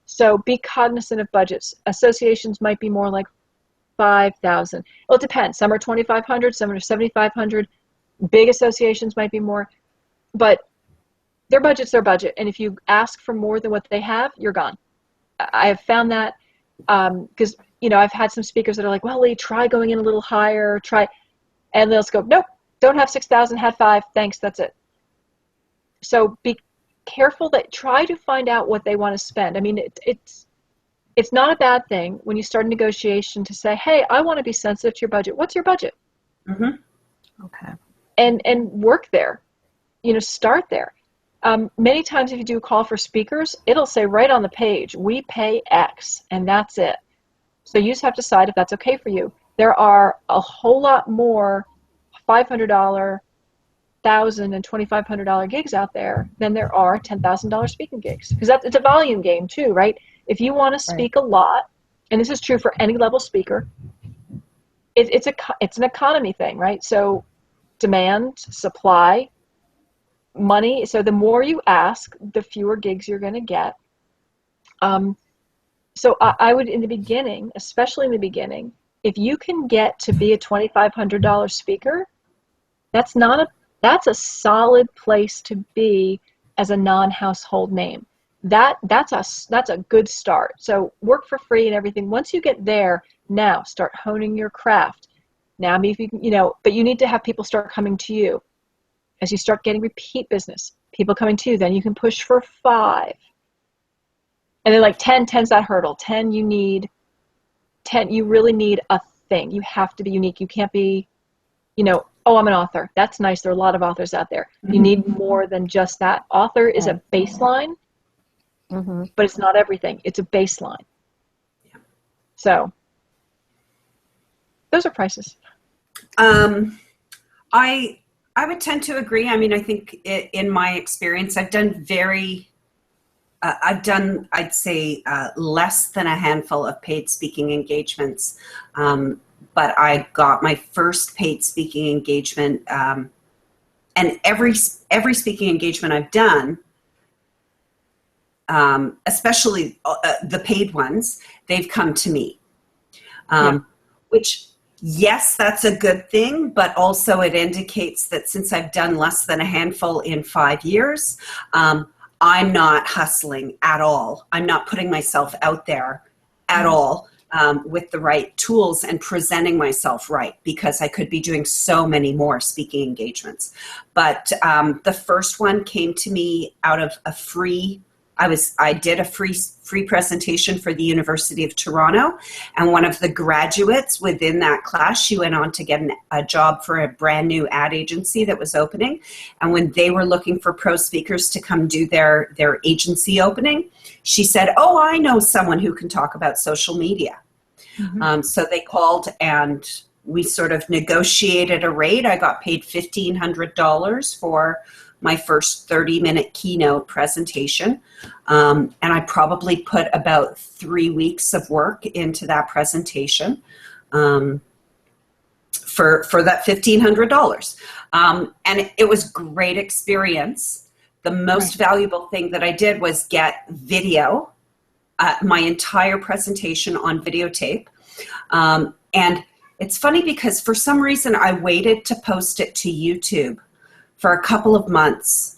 So be cognizant of budgets. Associations might be more like $5,000. Well, it depends. Some are $2,500, some are $7,500. Big associations might be more. But their budget's their budget. And if you ask for more than what they have, you're gone. I have found that because, I've had some speakers that are like, well, Lee, try going in a little higher, and they'll just go, nope, don't have 6,000, had 5, thanks, that's it. So be careful try to find out what they want to spend. I mean, it's not a bad thing when you start a negotiation to say, hey, I want to be sensitive to your budget. What's your budget? Mm-hmm. Okay. And work there, start there. Many times if you do a call for speakers, it'll say right on the page, we pay X, and that's it. So you just have to decide if that's okay for you. There are a whole lot more $500, $1,000, and $2,500 gigs out there than there are $10,000 speaking gigs. Because it's a volume game too, right? If you want to speak a lot, and this is true for any level speaker, it's an economy thing, right? So demand, supply, money. So the more you ask, the fewer gigs you're going to get. So I would, in the beginning, especially in the beginning, if you can get to be a $2,500 speaker, that's a solid place to be as a non-household name. That's a good start. So work for free and everything. Once you get there, now start honing your craft. Now, maybe but you need to have people start coming to you. As you start getting repeat business, people coming to you, then you can push for 5. And then 10's that hurdle. 10, you really need a thing. You have to be unique. You can't be, oh, I'm an author. That's nice. There are a lot of authors out there. Mm-hmm. You need more than just that. Author is a baseline, but it's not everything. It's a baseline. Yeah. So those are prices. I would tend to agree. I mean, I think in my experience, I've done I'd say, less than a handful of paid speaking engagements. But I got my first paid speaking engagement, and every speaking engagement I've done, especially the paid ones, they've come to me, which, yes, that's a good thing, but also it indicates that since I've done less than a handful in 5 years, I'm not hustling at all. I'm not putting myself out there at all with the right tools and presenting myself right, because I could be doing so many more speaking engagements. But the first one came to me out of a free, I did a free presentation for the University of Toronto, and one of the graduates within that class, she went on to get a job for a brand new ad agency that was opening. And when they were looking for pro speakers to come do their agency opening, she said, oh, I know someone who can talk about social media. Mm-hmm. So they called and we sort of negotiated a rate. I got paid $1,500 for my first 30-minute keynote presentation. And I probably put about 3 weeks of work into that presentation for that $1,500. And it was great experience. The most valuable thing that I did was get video, my entire presentation on videotape. And it's funny because for some reason I waited to post it to YouTube for a couple of months.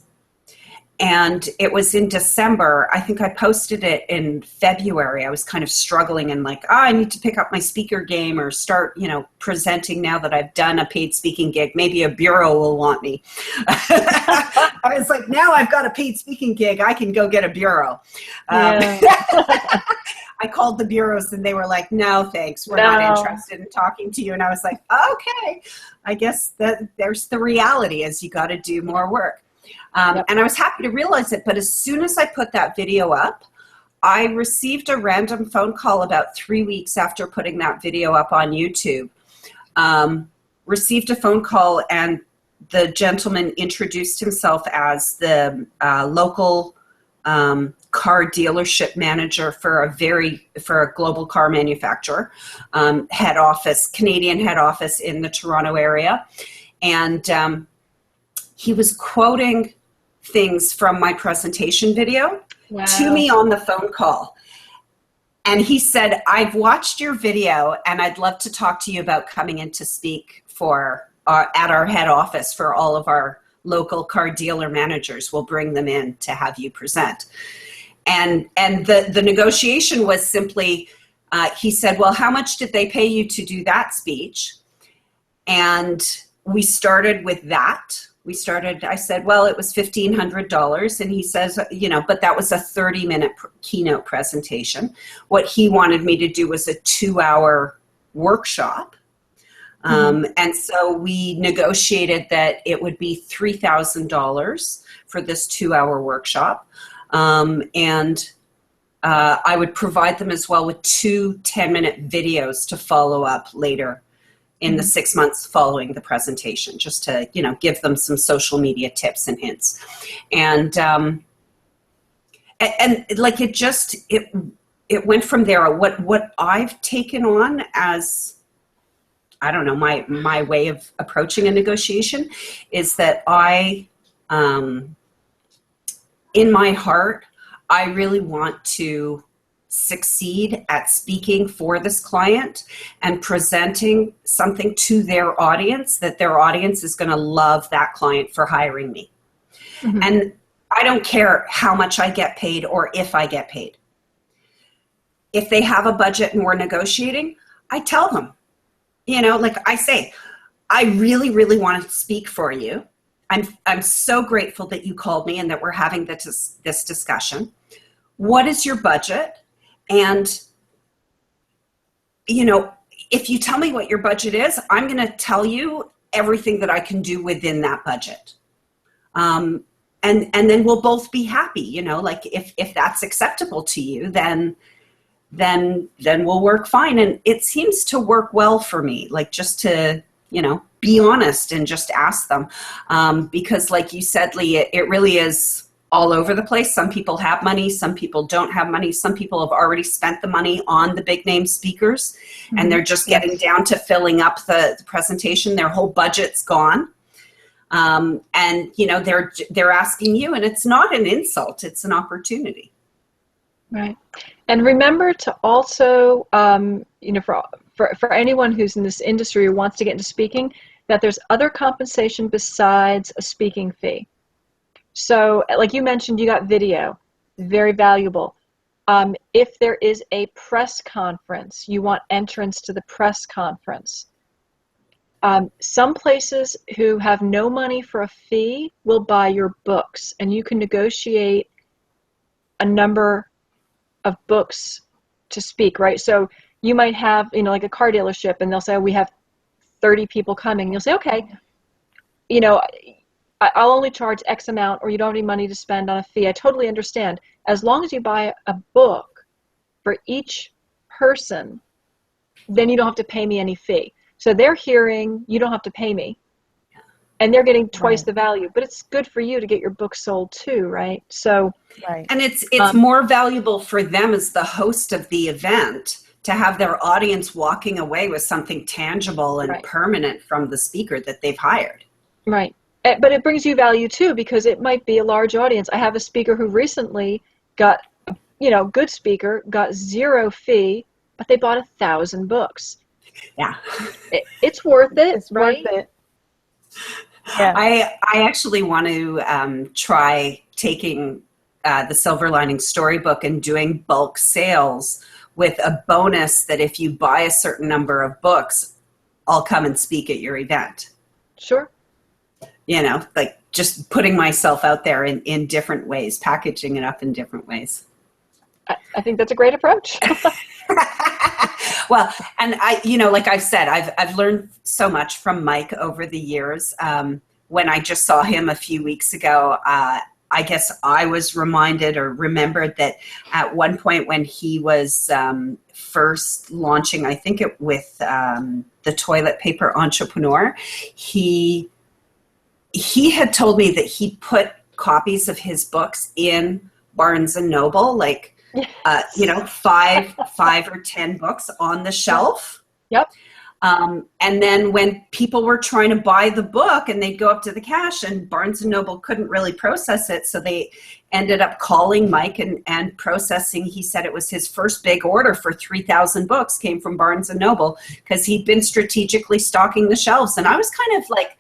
And it was in December. I think I posted it in February. I was kind of struggling and like, I need to pick up my speaker game or start, presenting now that I've done a paid speaking gig. Maybe a bureau will want me. I was like, now I've got a paid speaking gig. I can go get a bureau. I called the bureaus and they were like, no, thanks. We're not interested in talking to you. And I was like, okay, I guess that there's the reality is you got to do more work. And I was happy to realize it. But as soon as I put that video up, I received a random phone call about 3 weeks after putting that video up on YouTube. Received a phone call and the gentleman introduced himself as the local car dealership manager for a global car manufacturer, head office, Canadian head office in the Toronto area. And he was quoting things from my presentation video to me on the phone call. And he said, I've watched your video and I'd love to talk to you about coming in to speak at our head office for all of our local car dealer managers. We'll bring them in to have you present. And the negotiation was simply, he said, well, how much did they pay you to do that speech? And we started with that. I said, well, it was $1,500. And he says, but that was a 30-minute keynote presentation. What he wanted me to do was a 2-hour workshop. And so we negotiated that it would be $3,000 for this 2-hour workshop. And I would provide them as well with 2 10-minute videos to follow up later in the 6 months following the presentation, just to, give them some social media tips and hints. And like it went from there. What I've taken on as, I don't know, my way of approaching a negotiation is that in my heart, I really want to succeed at speaking for this client and presenting something to their audience that their audience is going to love that client for hiring me. Mm-hmm. And I don't care how much I get paid or if I get paid. If they have a budget and we're negotiating, I tell them, like I say, I really, really want to speak for you. I'm so grateful that you called me and that we're having this discussion. What is your budget? And, if you tell me what your budget is, I'm going to tell you everything that I can do within that budget. And then we'll both be happy, like if that's acceptable to you, then we'll work fine. And it seems to work well for me, like just to, be honest and just ask them. Because like you said, Lee, it really is all over the place. Some people have money, some people don't have money. Some people have already spent the money on the big name speakers and they're just getting down to filling up the presentation. Their whole budget's gone. And they're asking you, and it's not an insult, it's an opportunity. Right. And remember to also, for anyone who's in this industry who wants to get into speaking, that there's other compensation besides a speaking fee. So like you mentioned, you got video, very valuable. If there is a press conference, you want entrance to the press conference. Some places who have no money for a fee will buy your books, and you can negotiate a number of books to speak, right? So you might have, like a car dealership, and they'll say, we have 30 people coming. And you'll say, okay, I'll only charge X amount, or you don't have any money to spend on a fee. I totally understand. As long as you buy a book for each person, then you don't have to pay me any fee. So they're hearing, you don't have to pay me. And they're getting twice the value. But it's good for you to get your book sold too, right? So, and it's more valuable for them as the host of the event to have their audience walking away with something tangible and permanent from the speaker that they've hired. Right. But it brings you value too, because it might be a large audience. I have a speaker who recently got, good speaker, got 0 fee, but they bought 1,000 books. Yeah. It's worth it. It's worth it. Yeah. I actually want to try taking the Silver Lining Storybook and doing bulk sales with a bonus that if you buy a certain number of books, I'll come and speak at your event. Sure. Like just putting myself out there in different ways, packaging it up in different ways. I think that's a great approach. Well, and like I've said, I've learned so much from Mike over the years. When I just saw him a few weeks ago, I guess I was reminded or remembered that at one point when he was first launching, I think it with the Toilet Paper Entrepreneur, he had told me that he put copies of his books in Barnes and Noble, like, 5 or 10 books on the shelf. Yep. And then when people were trying to buy the book and they'd go up to the cash and Barnes and Noble couldn't really process it. So they ended up calling Mike and processing. He said it was his first big order for 3,000 books came from Barnes and Noble because he'd been strategically stocking the shelves. And I was kind of like,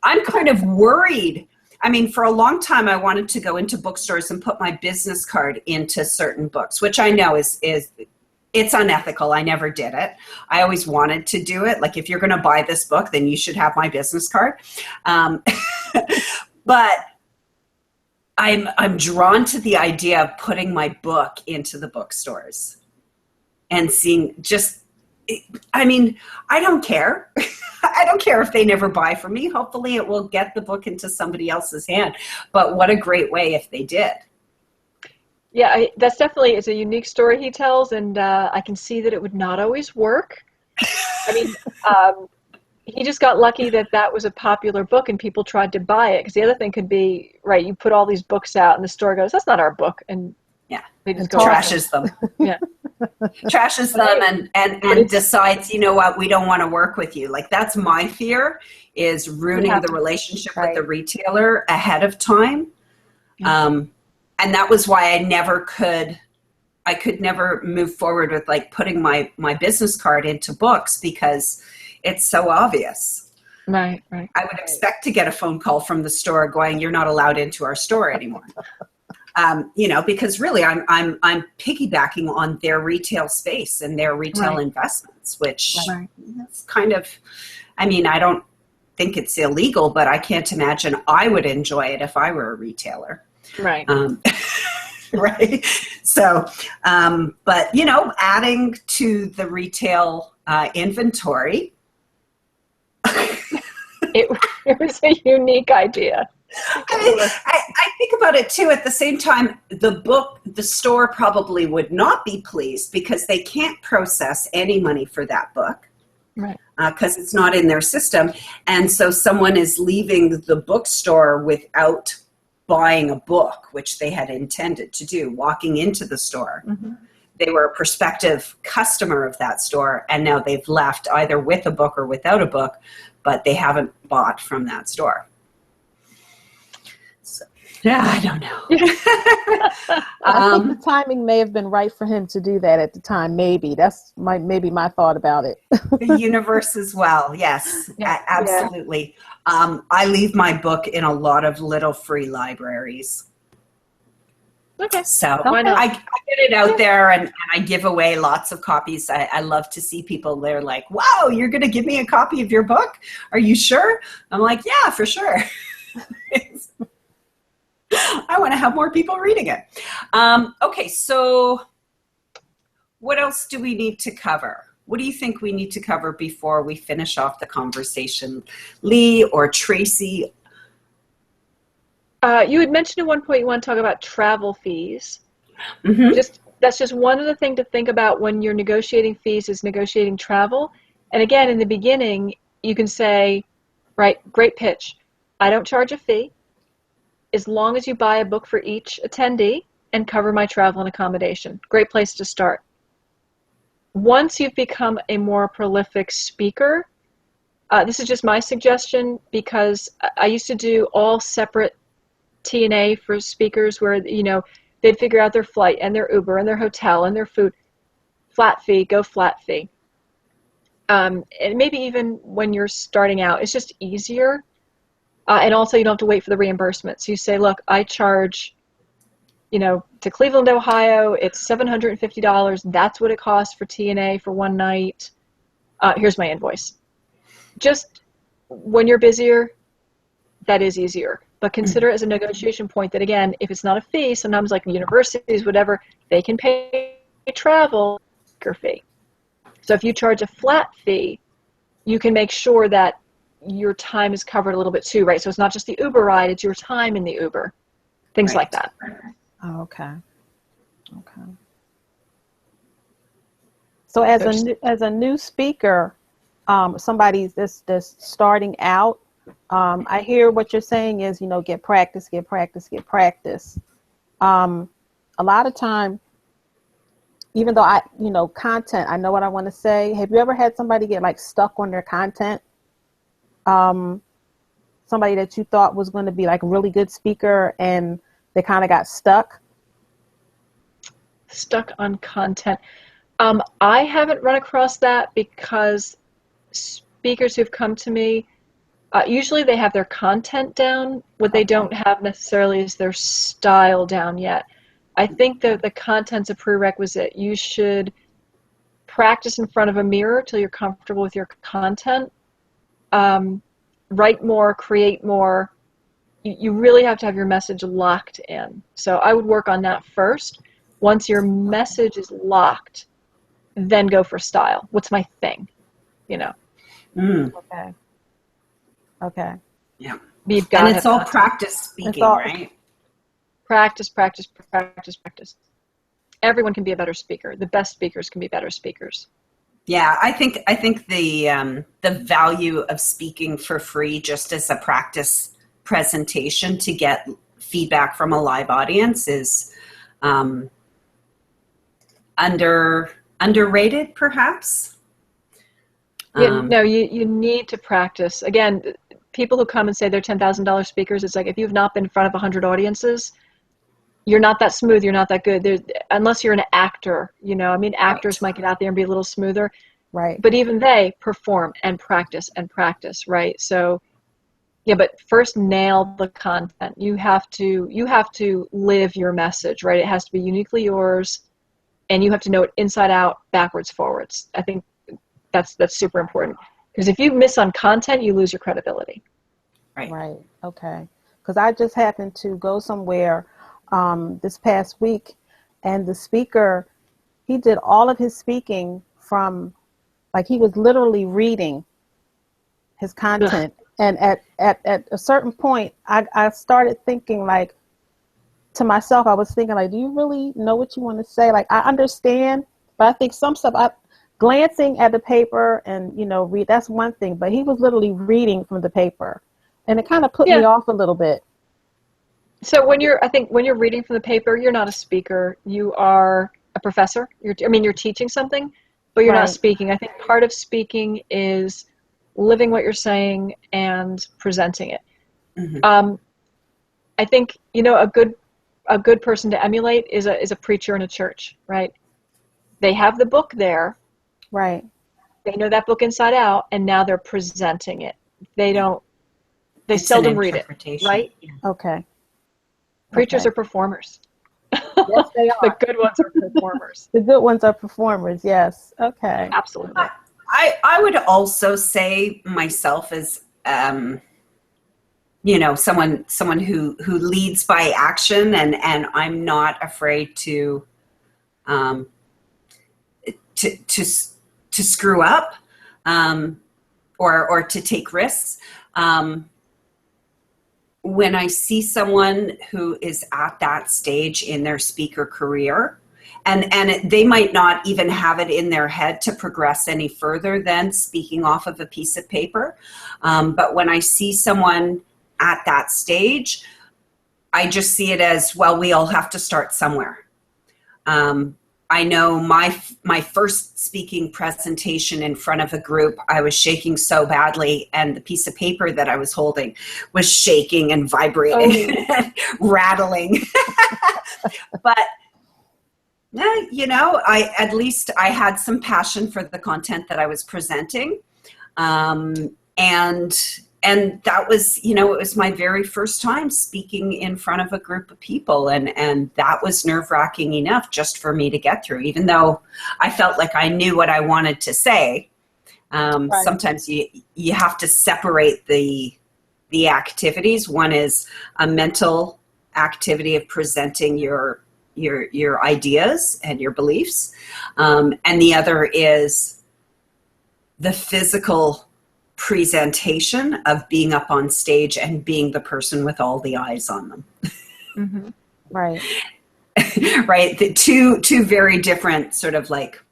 I'm kind of worried. I mean, for a long time, I wanted to go into bookstores and put my business card into certain books, which I know is it's unethical. I never did it. I always wanted to do it. Like, if you're going to buy this book, then you should have my business card. But I'm drawn to the idea of putting my book into the bookstores and seeing I don't care. I don't care if they never buy from me. Hopefully it will get the book into somebody else's hand. But what a great way if they did. Yeah, that's definitely, it's a unique story he tells, and I can see that it would not always work. I mean, he just got lucky that was a popular book and people tried to buy it. Because the other thing could be, right, you put all these books out and the store goes, that's not our book. And they just go trashes them. Yeah. Trashes them and decides, you know what, we don't want to work with you. Like, that's my fear, is ruining the relationship with the retailer ahead of time. And that was why I could never move forward with like putting my business card into books, because it's so obvious. Right. I would expect to get a phone call from the store going, you're not allowed into our store anymore. Because really I'm piggybacking on their retail space and their retail investments, which is kind of, I don't think it's illegal, but I can't imagine I would enjoy it if I were a retailer. Right. Right. So, but, adding to the retail inventory. It was a unique idea. I think about it too. At the same time, the store probably would not be pleased because they can't process any money for that book, right? Because it's not in their system, and so someone is leaving the bookstore without buying a book, which they had intended to do. Walking into the store, they were a prospective customer of that store, and now they've left either with a book or without a book, but they haven't bought from that store. Yeah, I don't know. I think the timing may have been right for him to do that at the time. Maybe that's my thought about it. The universe as well. Yes, absolutely. Yeah. I leave my book in a lot of little free libraries. Okay. So I get it out there and I give away lots of copies. I love to see people. They're like, wow, you're going to give me a copy of your book? Are you sure? I'm like, yeah, for sure. I want to have more people reading it. Okay, so what else do we need to cover? What do you think we need to cover before we finish off the conversation? Lee or Tracy? You had mentioned at one point you want to talk about travel fees. That's just one other thing to think about when you're negotiating fees, is negotiating travel. And again, in the beginning, you can say, right, great pitch. I don't charge a fee as long as you buy a book for each attendee and cover my travel and accommodation. Great place to start. once you've become a more prolific speaker, this is just my suggestion, because I used to do all separate T&A for speakers where, they'd figure out their flight and their Uber and their hotel and their food. Flat fee, go flat fee. And maybe even when you're starting out, it's just easier. And also you don't have to wait for the reimbursement. So you say, look, I charge, to Cleveland, Ohio, it's $750. That's what it costs for T&A for one night. Here's my invoice. Just when you're busier, that is easier. But consider it as a negotiation point that, again, if it's not a fee, sometimes like universities, whatever, they can pay travel fee. So if you charge a flat fee, you can make sure that your time is covered a little bit too, right? So it's not just the Uber ride, it's your time in the Uber. Things like that. Oh, okay. So as a new speaker, somebody that's starting out, I hear what you're saying is, get practice. A lot of time, even though content, I know what I want to say. Have you ever had somebody get like stuck on their content? Somebody that you thought was going to be like a really good speaker and they kind of got stuck? Stuck on content. I haven't run across that, because speakers who've come to me, usually they have their content down. What they don't have necessarily is their style down yet. I think that the content's a prerequisite. You should practice in front of a mirror till you're comfortable with your content. Write more, create more. You really have to have your message locked in. So I would work on that first. Once your message is locked, then go for style. What's my thing? Okay. Yeah. And it's all practice speaking, right? Practice. Everyone can be a better speaker. The best speakers can be better speakers. Yeah, I think the value of speaking for free just as a practice presentation to get feedback from a live audience is underrated, perhaps. You need to practice. Again, people who come and say they're $10,000 speakers, it's like, if you've not been in front of 100 audiences, you're not that smooth, you're not that good. Unless you're an actor, actors might get out there and be a little smoother. Right. But even they perform and practice, right? So, but first nail the content. You have to live your message, right? It has to be uniquely yours, and you have to know it inside out, backwards, forwards. I think that's super important, because if you miss on content, you lose your credibility. Right. Okay. Because I just happened to go somewhere this past week, and the speaker, he did all of his speaking from, like, he was literally reading his content. And at a certain point, I started thinking, like, to myself, I was thinking, like, do you really know what you want to say? Like, I understand, but I think some stuff, glancing at the paper and, read, that's one thing, but he was literally reading from the paper, and it kind of put me off a little bit. So when you're reading from the paper, you're not a speaker. You are a professor. You're teaching something, but you're not speaking. I think part of speaking is living what you're saying and presenting it. Mm-hmm. I think, a good person to emulate is a preacher in a church, right? They have the book there. Right. They know that book inside out, and now they're presenting it. They seldom read it, right? Okay. Preachers are performers. Yes, they are. The good ones are performers. The good ones are performers, yes. Okay. Absolutely. I would also say myself as, someone who leads by action, and I'm not afraid to screw up, or to take risks. When I see someone who is at that stage in their speaker career, and they might not even have it in their head to progress any further than speaking off of a piece of paper. But when I see someone at that stage, I just see it as, well, we all have to start somewhere. I know my first speaking presentation in front of a group, I was shaking so badly, and the piece of paper that I was holding was shaking and vibrating, rattling. But you know, at least I had some passion for the content that I was presenting, and that was, you know, it was my very first time speaking in front of a group of people. And that was nerve-wracking enough just for me to get through, even though I felt like I knew what I wanted to say. Right. Sometimes you have to separate the activities. One is a mental activity of presenting your ideas and your beliefs. And the other is the physical presentation of being up on stage and being the person with all the eyes on them. Mm-hmm. Right. Right. The two very different sort of like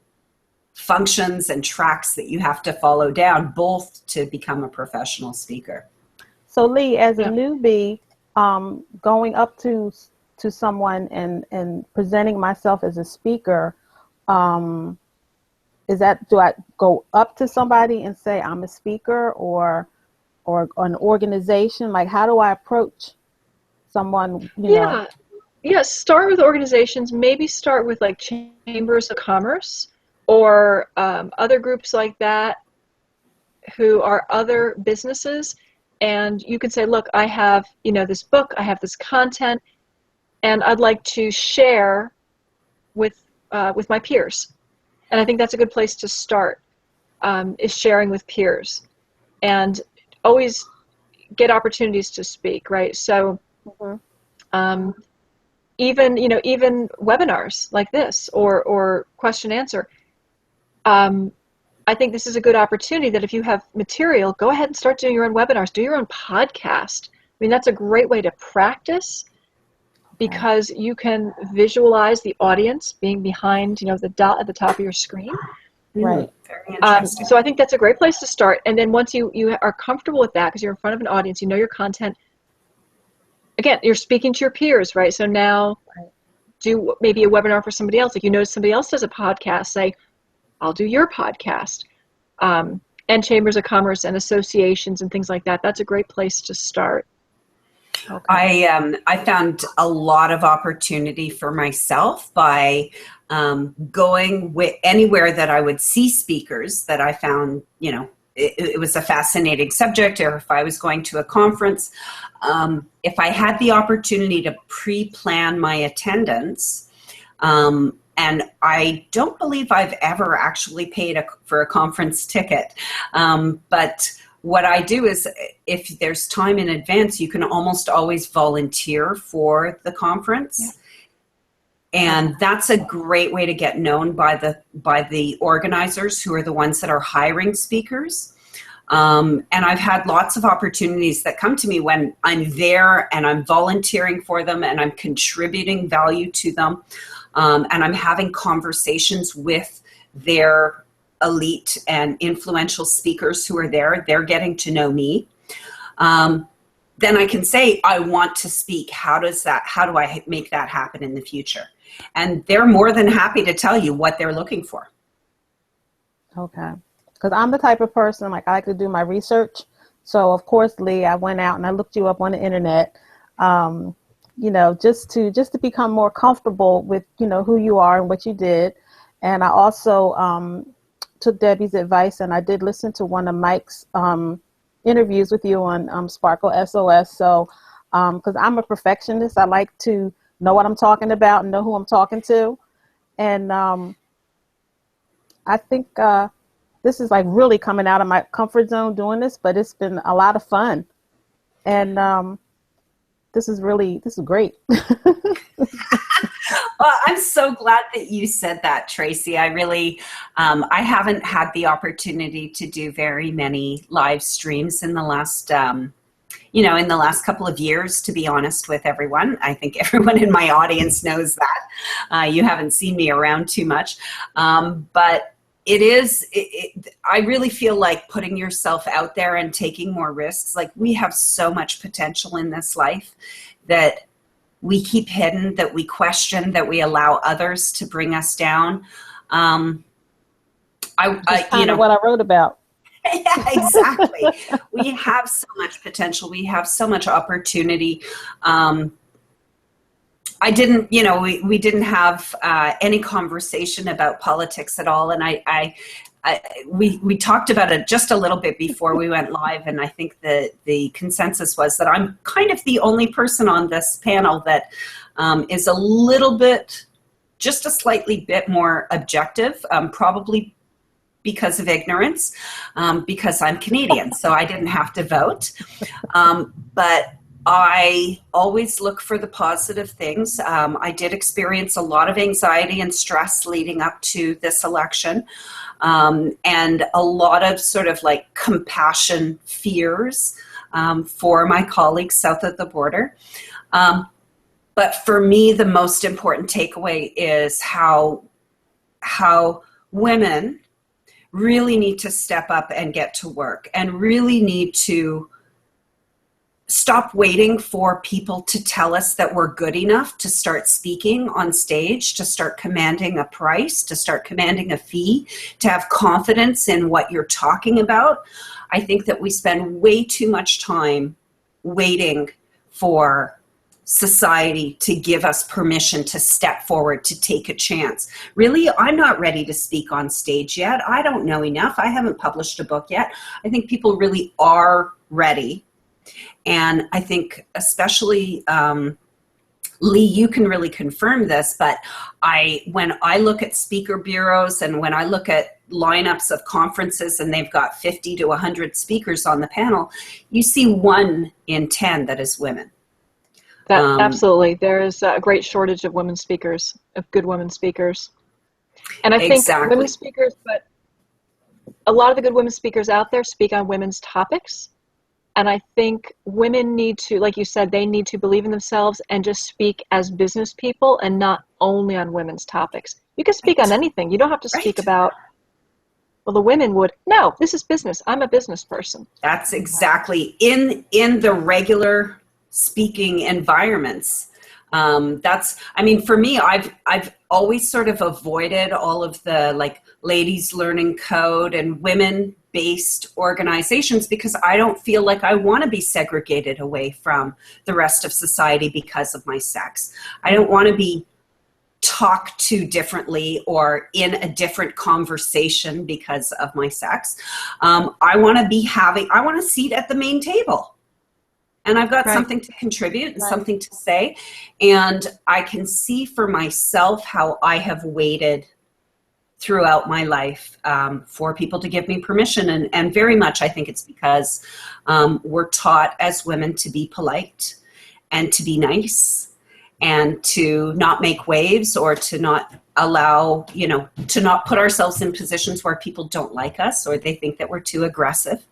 functions and tracks that you have to follow down, both to become a professional speaker. So Lee, as a newbie, going up to someone and presenting myself as a speaker, do I go up to somebody and say I'm a speaker, or an organization? Like, how do I approach someone? You know? Yeah. Start with organizations. Maybe start with like chambers of commerce or other groups like that who are other businesses, and you can say, look, I have, you know, this book, I have this content, and I'd like to share with my peers. And I think that's a good place to start, is sharing with peers, and always get opportunities to speak, right? So even webinars like this or question answer, I think this is a good opportunity that if you have material, go ahead and start doing your own webinars, do your own podcast. I mean, that's a great way to practice, because you can visualize the audience being behind, you know, the dot at the top of your screen. Right. Very interesting. So I think that's a great place to start. And then once you are comfortable with that, because you're in front of an audience, you know your content. Again, you're speaking to your peers, right? So now do maybe a webinar for somebody else. Like, you notice somebody else does a podcast, say, I'll do your podcast. And chambers of commerce and associations and things like that. That's a great place to start. Okay. I found a lot of opportunity for myself by going anywhere that I would see speakers that I found, you know, it was a fascinating subject, or if I was going to a conference, if I had the opportunity to pre-plan my attendance, and I don't believe I've ever actually paid for a conference ticket, but what I do is, if there's time in advance, you can almost always volunteer for the conference. Yeah. And that's a great way to get known by the organizers, who are the ones that are hiring speakers. And I've had lots of opportunities that come to me when I'm there and I'm volunteering for them and I'm contributing value to them. And I'm having conversations with their elite and influential speakers who are there. They're getting to know me. Then I can say, I want to speak. How do I make that happen in the future? And they're more than happy to tell you what they're looking for. Okay. Because I'm the type of person, like, I like to do my research. So of course, Lee, I went out and I looked you up on the internet, you know, just to become more comfortable with, you know, who you are and what you did. And I also took Debbie's advice, and I did listen to one of Mike's interviews with you on Sparkle SOS. So, because I'm a perfectionist, I like to know what I'm talking about and know who I'm talking to. And I think this is like really coming out of my comfort zone doing this, but it's been a lot of fun. And this is great. Well, I'm so glad that you said that, Tracy. I really, I haven't had the opportunity to do very many live streams in the last, in the last couple of years, to be honest with everyone. I think everyone in my audience knows that. You haven't seen me around too much. But I really feel like putting yourself out there and taking more risks. Like, we have so much potential in this life that we keep hidden, that we question, that we allow others to bring us down. That's kind of what I wrote about. Yeah, exactly. We have so much potential. We have so much opportunity. I didn't, we didn't have any conversation about politics at all. And we talked about it just a little bit before we went live. And I think the consensus was that I'm kind of the only person on this panel that is a little bit, just a slightly bit more objective, probably because of ignorance, because I'm Canadian, so I didn't have to vote. But I always look for the positive things. I did experience a lot of anxiety and stress leading up to this election, and a lot of sort of like compassion fears for my colleagues south of the border. But for me, the most important takeaway is how women really need to step up and get to work, and really need to stop waiting for people to tell us that we're good enough to start speaking on stage, to start commanding a price, to start commanding a fee, to have confidence in what you're talking about. I think that we spend way too much time waiting for society to give us permission to step forward, to take a chance. Really, I'm not ready to speak on stage yet. I don't know enough. I haven't published a book yet. I think people really are ready. And I think especially, Lee, you can really confirm this, but when I look at speaker bureaus and when I look at lineups of conferences and they've got 50 to 100 speakers on the panel, you see 1 in 10 that is women. Absolutely. There is a great shortage of women speakers, of good women speakers. And I think women speakers, but a lot of the good women speakers out there speak on women's topics. And I think women need to, like you said, they need to believe in themselves and just speak as business people and not only on women's topics. You can speak on anything. You don't have to speak about, well, the women would. No, this is business. I'm a business person. That's exactly in the regular speaking environments. For me, I've always sort of avoided all of the like ladies learning code and women-based organizations because I don't feel like I want to be segregated away from the rest of society because of my sex. I don't want to be talked to differently or in a different conversation because of my sex. I want a seat at the main table. And I've got something to contribute and something to say. And I can see for myself how I have waited throughout my life for people to give me permission. And very much I think it's because we're taught as women to be polite and to be nice and to not make waves or to not allow, to not put ourselves in positions where people don't like us or they think that we're too aggressive.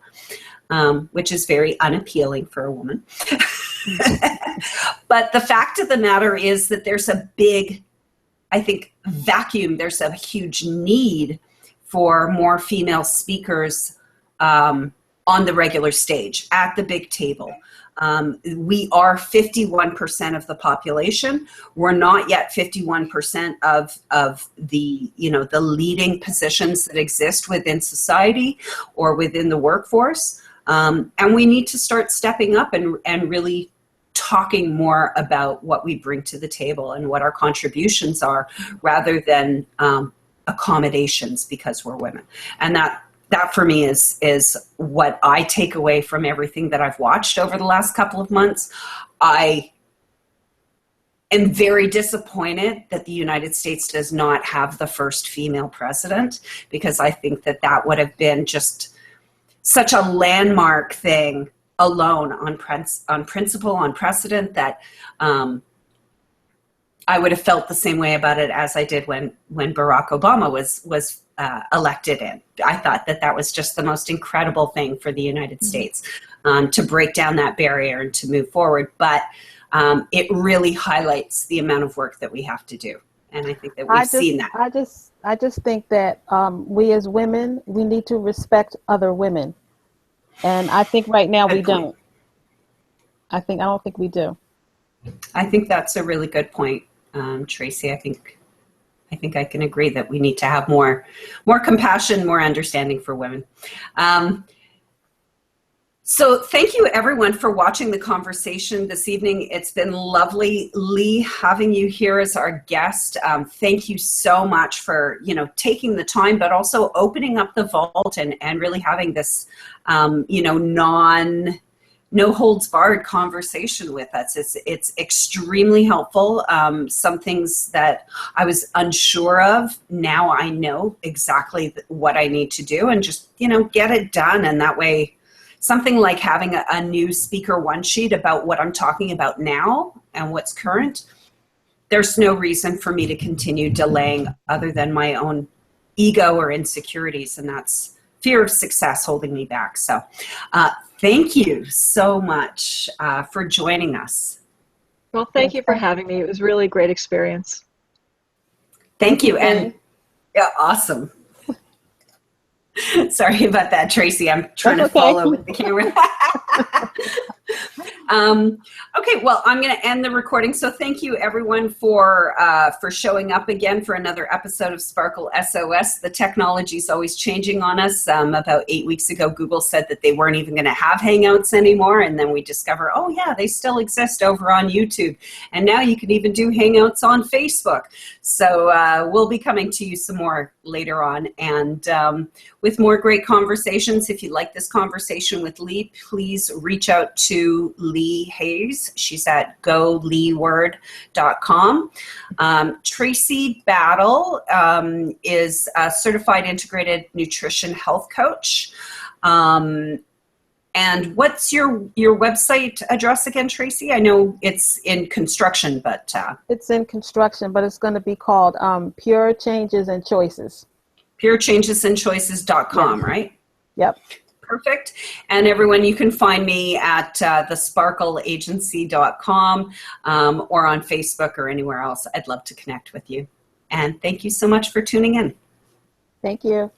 Which is very unappealing for a woman. But the fact of the matter is that there's a big, I think, vacuum. There's a huge need for more female speakers on the regular stage, at the big table. We are 51% of the population. We're not yet 51% of the, the leading positions that exist within society or within the workforce. And we need to start stepping up and really talking more about what we bring to the table and what our contributions are rather than accommodations because we're women. And that for me is what I take away from everything that I've watched over the last couple of months. I am very disappointed that the United States does not have the first female president because I think that would have been just such a landmark thing alone on principle, on precedent that I would have felt the same way about it as I did when Barack Obama was elected in. I thought that was just the most incredible thing for the United States to break down that barrier and to move forward. But it really highlights the amount of work that we have to do. And I think that we've seen that. I just think that we as women, we need to respect other women. And I think right now we don't. I don't think we do. I think that's a really good point, Tracy. I think I can agree that we need to have more compassion, more understanding for women. So thank you everyone for watching the conversation this evening. It's been lovely, Lee, having you here as our guest. Thank you so much for, taking the time, but also opening up the vault and really having this, no holds barred conversation with us. It's extremely helpful. Some things that I was unsure of, now I know exactly what I need to do and just, get it done. And that way, something like having a new speaker one sheet about what I'm talking about now and what's current, there's no reason for me to continue delaying other than my own ego or insecurities, and that's fear of success holding me back. So thank you so much for joining us. Well, thank you for having me. It was really a great experience. Thank you. And yeah, awesome. Sorry about that, Tracy. I'm trying to follow with the camera. Okay, well, I'm going to end the recording. So thank you, everyone, for showing up again for another episode of Sparkle SOS. The technology is always changing on us. About 8 weeks ago, Google said that they weren't even going to have Hangouts anymore. And then we discover, oh, yeah, they still exist over on YouTube. And now you can even do Hangouts on Facebook. So we'll be coming to you some more later on. And with more great conversations, if you like this conversation with Lee, please reach out to Lee Hayes. She's at goleeword.com. Tracy Battle is a certified integrated nutrition health coach. And what's your website address again, Tracy? I know it's in construction, but... It's in construction, but it's going to be called Pure Changes and Choices. PureChangesandChoices.com, yes. Right? Yep. Perfect. And everyone, you can find me at thesparkleagency.com or on Facebook or anywhere else. I'd love to connect with you. And thank you so much for tuning in. Thank you.